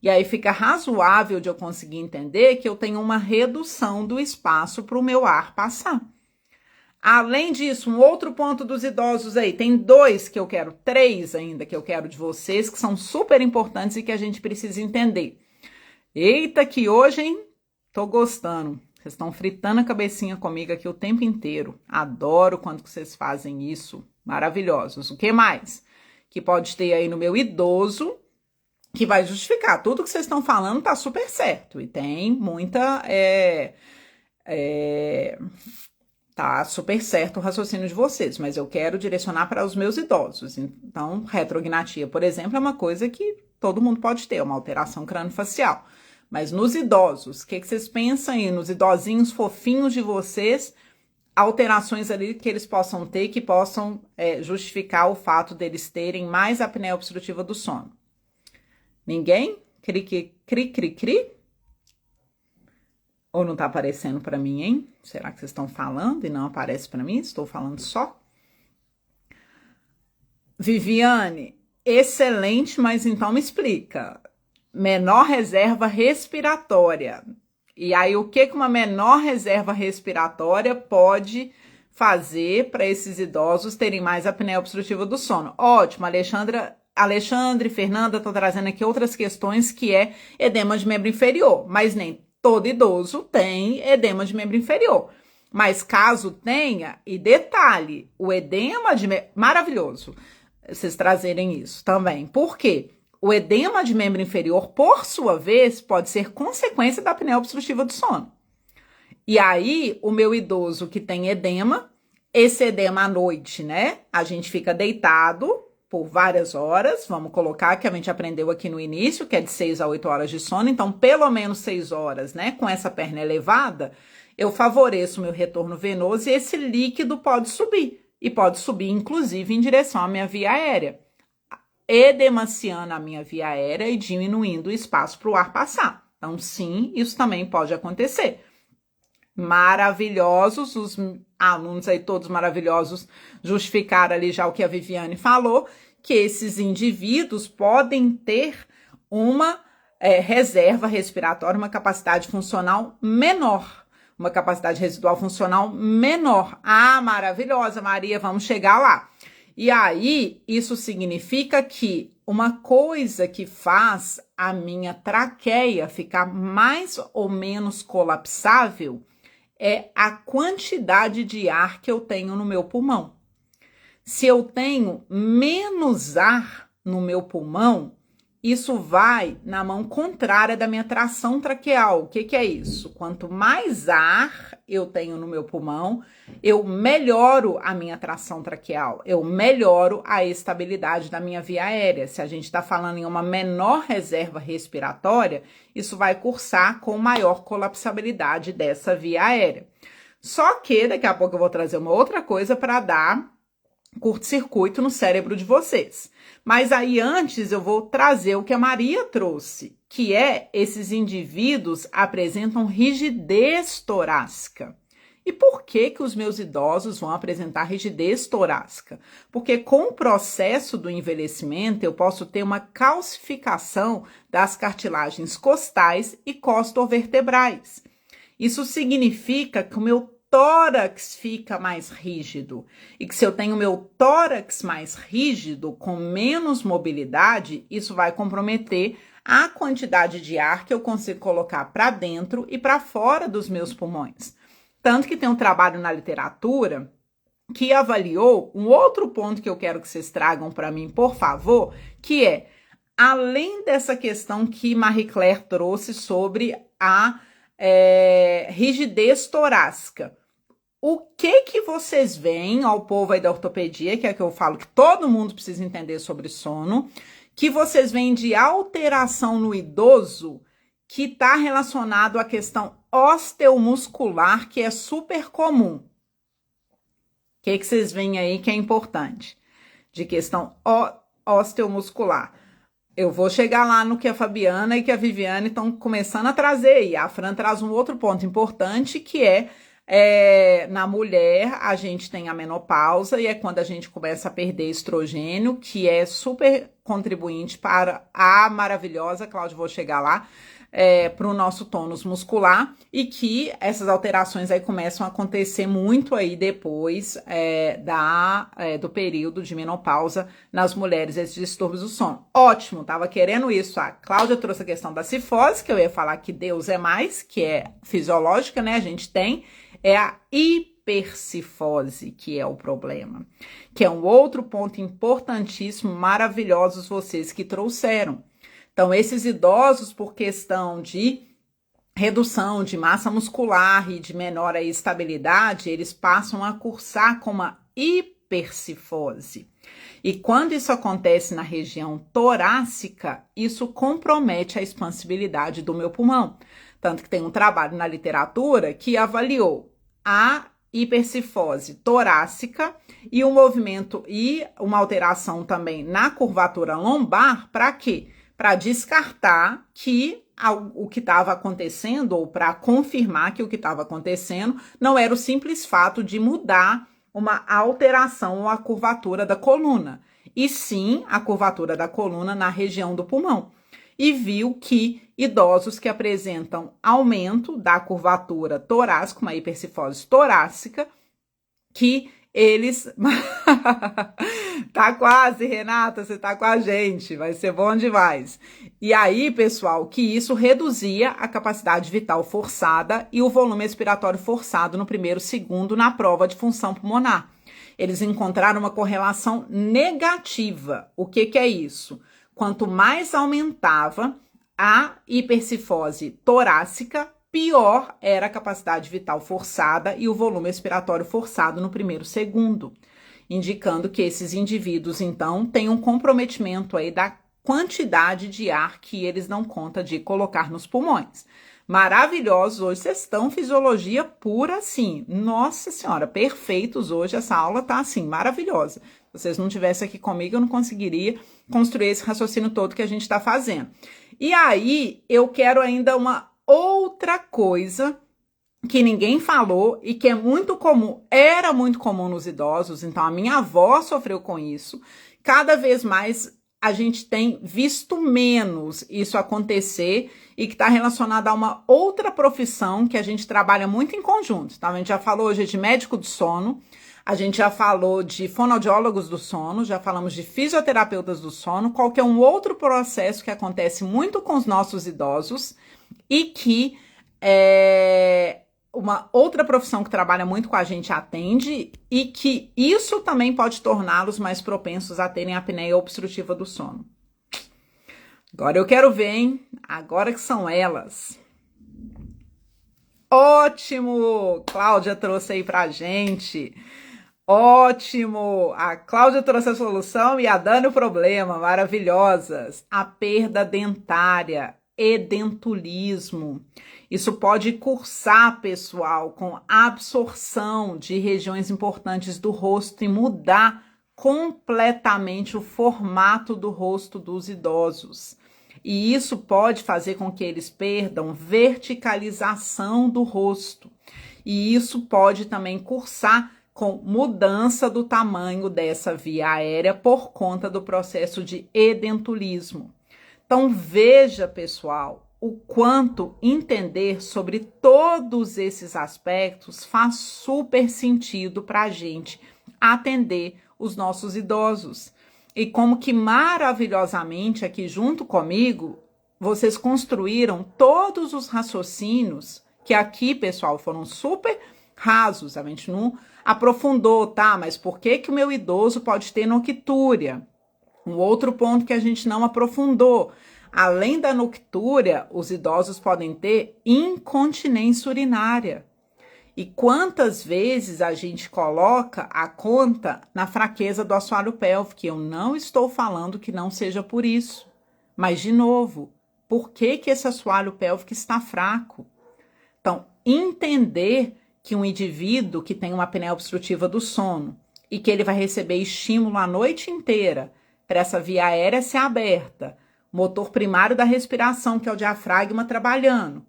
E aí fica razoável de eu conseguir entender que eu tenho uma redução do espaço para o meu ar passar. Além disso, um outro ponto dos idosos aí, tem três ainda que eu quero de vocês, que são super importantes e que a gente precisa entender. Eita, que hoje, hein? Tô gostando. Vocês estão fritando a cabecinha comigo aqui o tempo inteiro. Adoro quando vocês fazem isso. Maravilhosos. O que mais? Que pode ter aí no meu idoso, que vai justificar. Tudo que vocês estão falando tá super certo. E tem muita... Tá super certo o raciocínio de vocês, mas eu quero direcionar para os meus idosos. Então, retrognatia, por exemplo, é uma coisa que todo mundo pode ter, uma alteração crâniofacial. Mas nos idosos, o que vocês pensam aí? Nos idosinhos fofinhos de vocês, alterações ali que eles possam ter, que possam justificar o fato deles terem mais apneia obstrutiva do sono. Ninguém? Cri, cri, cri, cri, cri? Ou não tá aparecendo para mim, hein? Será que vocês estão falando e não aparece para mim? Estou falando só? Viviane, excelente, mas então me explica. Menor reserva respiratória. E aí, o que uma menor reserva respiratória pode fazer para esses idosos terem mais apneia obstrutiva do sono? Ótimo, Alexandre, Fernanda, estou trazendo aqui outras questões que é edema de membro inferior, mas nem todo idoso tem edema de membro inferior. Mas caso tenha, e detalhe, o edema de membro... Maravilhoso vocês trazerem isso também. Por quê? O edema de membro inferior, por sua vez, pode ser consequência da apneia obstrutiva do sono. E aí, o meu idoso que tem edema, esse edema à noite, né? A gente fica deitado por várias horas, vamos colocar que a gente aprendeu aqui no início, que é de 6 a 8 horas de sono, então pelo menos 6 horas, né? Com essa perna elevada, eu favoreço o meu retorno venoso e esse líquido pode subir. E pode subir, inclusive, em direção à minha via aérea, edemaciando a minha via aérea e diminuindo o espaço para o ar passar. Então, sim, isso também pode acontecer. Maravilhosos, os alunos aí todos maravilhosos justificaram ali já o que a Viviane falou, que esses indivíduos podem ter uma reserva respiratória, uma capacidade funcional menor, uma capacidade residual funcional menor. Ah, maravilhosa, Maria, vamos chegar lá. E aí, isso significa que uma coisa que faz a minha traqueia ficar mais ou menos colapsável é a quantidade de ar que eu tenho no meu pulmão. Se eu tenho menos ar no meu pulmão, isso vai na mão contrária da minha tração traqueal. O que é isso? Quanto mais ar eu tenho no meu pulmão, eu melhoro a minha tração traqueal, eu melhoro a estabilidade da minha via aérea. Se a gente está falando em uma menor reserva respiratória, isso vai cursar com maior colapsabilidade dessa via aérea. Só que daqui a pouco eu vou trazer uma outra coisa para dar curto-circuito no cérebro de vocês. Mas aí antes eu vou trazer o que a Maria trouxe, que é esses indivíduos apresentam rigidez torácica. E por que os meus idosos vão apresentar rigidez torácica? Porque com o processo do envelhecimento eu posso ter uma calcificação das cartilagens costais e costovertebrais. Isso significa que o meu tórax fica mais rígido. E que se eu tenho meu tórax mais rígido, com menos mobilidade, isso vai comprometer a quantidade de ar que eu consigo colocar para dentro e para fora dos meus pulmões. Tanto que tem um trabalho na literatura que avaliou um outro ponto que eu quero que vocês tragam para mim, por favor, que é, além dessa questão que Marie Claire trouxe sobre a rigidez torácica, o que vocês veem, ao povo aí da ortopedia, que é que eu falo que todo mundo precisa entender sobre sono, que vocês veem de alteração no idoso que está relacionado à questão osteomuscular, que é super comum. O que vocês veem aí que é importante? De questão osteomuscular. Eu vou chegar lá no que a Fabiana e que a Viviane estão começando a trazer. E a Fran traz um outro ponto importante, que na mulher a gente tem a menopausa e é quando a gente começa a perder estrogênio, que é super contribuinte para a maravilhosa, Cláudia, vou chegar lá, para o nosso tônus muscular, e que essas alterações aí começam a acontecer muito aí depois do período de menopausa nas mulheres, esses distúrbios do sono. Ótimo, tava querendo isso. A Cláudia trouxe a questão da cifose, que eu ia falar que Deus é mais, que é fisiológica, né? A gente tem, é a hipercifose que é o problema, que é um outro ponto importantíssimo, maravilhosos vocês que trouxeram. Então, esses idosos, por questão de redução de massa muscular e de menor estabilidade, eles passam a cursar com uma hipercifose. E quando isso acontece na região torácica, isso compromete a expansibilidade do meu pulmão. Tanto que tem um trabalho na literatura que avaliou a hipercifose torácica e o movimento e uma alteração também na curvatura lombar, para quê? Para descartar que o que estava acontecendo, ou para confirmar que o que estava acontecendo não era o simples fato de mudar uma alteração ou a curvatura da coluna, e sim a curvatura da coluna na região do pulmão. E viu que idosos que apresentam aumento da curvatura torácica, uma hipercifose torácica, que eles... Tá quase, Renata, você tá com a gente, vai ser bom demais. E aí, pessoal, que isso reduzia a capacidade vital forçada e o volume expiratório forçado no primeiro segundo na prova de função pulmonar. Eles encontraram uma correlação negativa. O que é isso? Quanto mais aumentava a hipercifose torácica, pior era a capacidade vital forçada e o volume expiratório forçado no primeiro segundo, indicando que esses indivíduos, então, têm um comprometimento aí da quantidade de ar que eles dão conta de colocar nos pulmões. Maravilhosos, hoje vocês estão fisiologia pura, assim, nossa senhora, perfeitos hoje, essa aula tá assim, maravilhosa. Se vocês não estivessem aqui comigo, eu não conseguiria construir esse raciocínio todo que a gente está fazendo. E aí, eu quero ainda uma outra coisa que ninguém falou e que é muito comum, era muito comum nos idosos, então a minha avó sofreu com isso. Cada vez mais a gente tem visto menos isso acontecer e que está relacionado a uma outra profissão que a gente trabalha muito em conjunto. Tá? A gente já falou hoje de médico do sono, a gente já falou de fonoaudiólogos do sono, já falamos de fisioterapeutas do sono, qualquer um outro processo que acontece muito com os nossos idosos e que uma outra profissão que trabalha muito com a gente atende, e que isso também pode torná-los mais propensos a terem apneia obstrutiva do sono. Agora eu quero ver, hein? Agora que são elas. Ótimo! Cláudia trouxe aí pra gente. Ótimo! A Cláudia trouxe a solução e a Dani o problema. Maravilhosas. A perda dentária, edentulismo. Isso pode cursar, pessoal, com absorção de regiões importantes do rosto e mudar completamente o formato do rosto dos idosos. E isso pode fazer com que eles perdam verticalização do rosto. E isso pode também cursar com mudança do tamanho dessa via aérea por conta do processo de edentulismo. Então, veja, pessoal, o quanto entender sobre todos esses aspectos faz super sentido para a gente atender os nossos idosos. E como que maravilhosamente aqui junto comigo, vocês construíram todos os raciocínios que aqui, pessoal, foram super rasos. A gente não aprofundou, tá? Mas por que que o meu idoso pode ter noctúria? Um outro ponto que a gente não aprofundou. Além da noctúria, os idosos podem ter incontinência urinária. E quantas vezes a gente coloca a conta na fraqueza do assoalho pélvico? Eu não estou falando que não seja por isso. Mas, de novo, por que que esse assoalho pélvico está fraco? Então, entender que um indivíduo que tem uma apneia obstrutiva do sono e que ele vai receber estímulo a noite inteira para essa via aérea ser aberta, motor primário da respiração, que é o diafragma trabalhando.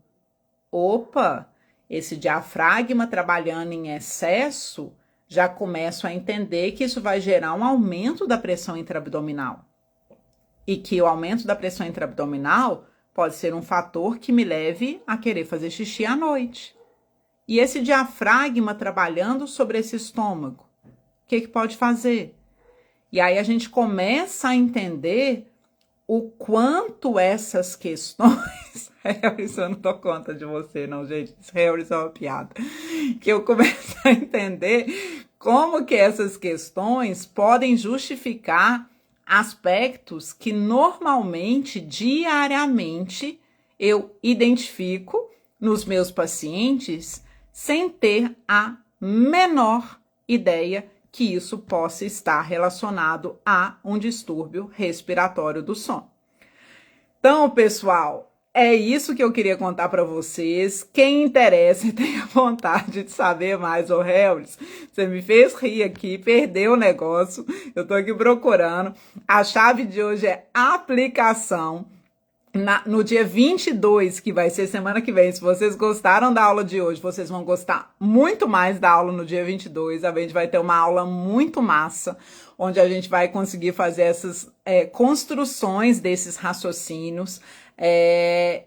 Opa, esse diafragma trabalhando em excesso, já começo a entender que isso vai gerar um aumento da pressão intraabdominal. E que o aumento da pressão intraabdominal pode ser um fator que me leve a querer fazer xixi à noite. E esse diafragma trabalhando sobre esse estômago, o que pode fazer? E aí a gente começa a entender o quanto essas questões... Harris, eu não dou conta de você, não, gente. Harris é uma piada. Que eu começo a entender como que essas questões podem justificar aspectos que normalmente, diariamente, eu identifico nos meus pacientes sem ter a menor ideia que isso possa estar relacionado a um distúrbio respiratório do sono. Então, pessoal, é isso que eu queria contar para vocês. Quem interessa e tem a vontade de saber mais, ô Harris, você me fez rir aqui, perdeu o negócio, eu tô aqui procurando. A chave de hoje é aplicação. No dia 22, que vai ser semana que vem, se vocês gostaram da aula de hoje, vocês vão gostar muito mais da aula no dia 22. A gente vai ter uma aula muito massa, onde a gente vai conseguir fazer essas construções desses raciocínios.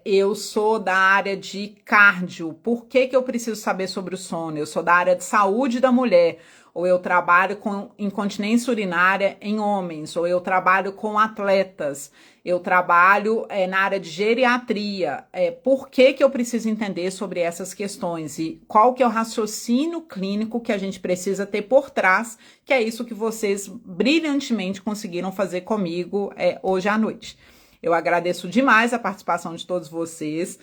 Eu sou da área de cardio. Por que que eu preciso saber sobre o sono? Eu sou da área de saúde da mulher. Ou eu trabalho com incontinência urinária em homens, ou eu trabalho com atletas, eu trabalho na área de geriatria. Por que que eu preciso entender sobre essas questões e qual que é o raciocínio clínico que a gente precisa ter por trás, que é isso que vocês brilhantemente conseguiram fazer comigo hoje à noite. Eu agradeço demais a participação de todos vocês,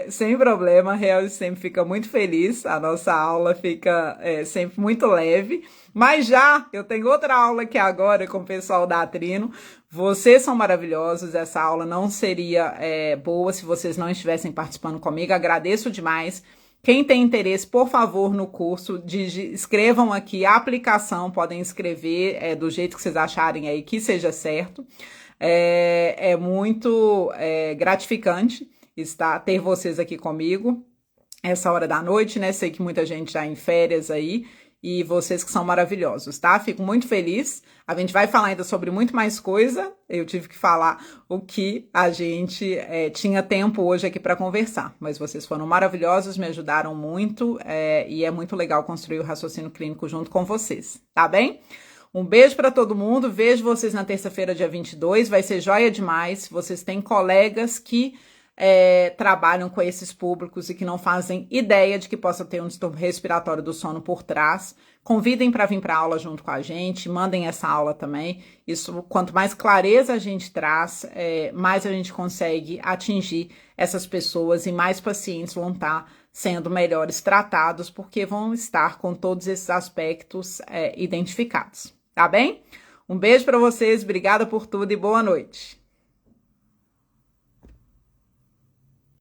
sem problema, Harris sempre fica muito feliz, a nossa aula fica sempre muito leve, mas já eu tenho outra aula aqui agora com o pessoal da Atrino. Vocês são maravilhosos, essa aula não seria boa se vocês não estivessem participando comigo, agradeço demais. Quem tem interesse, por favor, no curso, escrevam aqui a aplicação, podem escrever do jeito que vocês acharem aí que seja certo. É muito gratificante ter vocês aqui comigo essa hora da noite, né? Sei que muita gente já em férias aí e vocês que são maravilhosos, tá? Fico muito feliz. A gente vai falar ainda sobre muito mais coisa. Eu tive que falar o que a gente tinha tempo hoje aqui para conversar, mas vocês foram maravilhosos, me ajudaram muito e é muito legal construir o raciocínio clínico junto com vocês, tá bem? Um beijo para todo mundo, vejo vocês na terça-feira, dia 22, vai ser joia demais. Vocês têm colegas que trabalham com esses públicos e que não fazem ideia de que possa ter um distúrbio respiratório do sono por trás. Convidem para vir para a aula junto com a gente, mandem essa aula também. Isso, quanto mais clareza a gente traz, mais a gente consegue atingir essas pessoas e mais pacientes vão estar sendo melhores tratados, porque vão estar com todos esses aspectos identificados. Tá bem? Um beijo para vocês, obrigada por tudo e boa noite.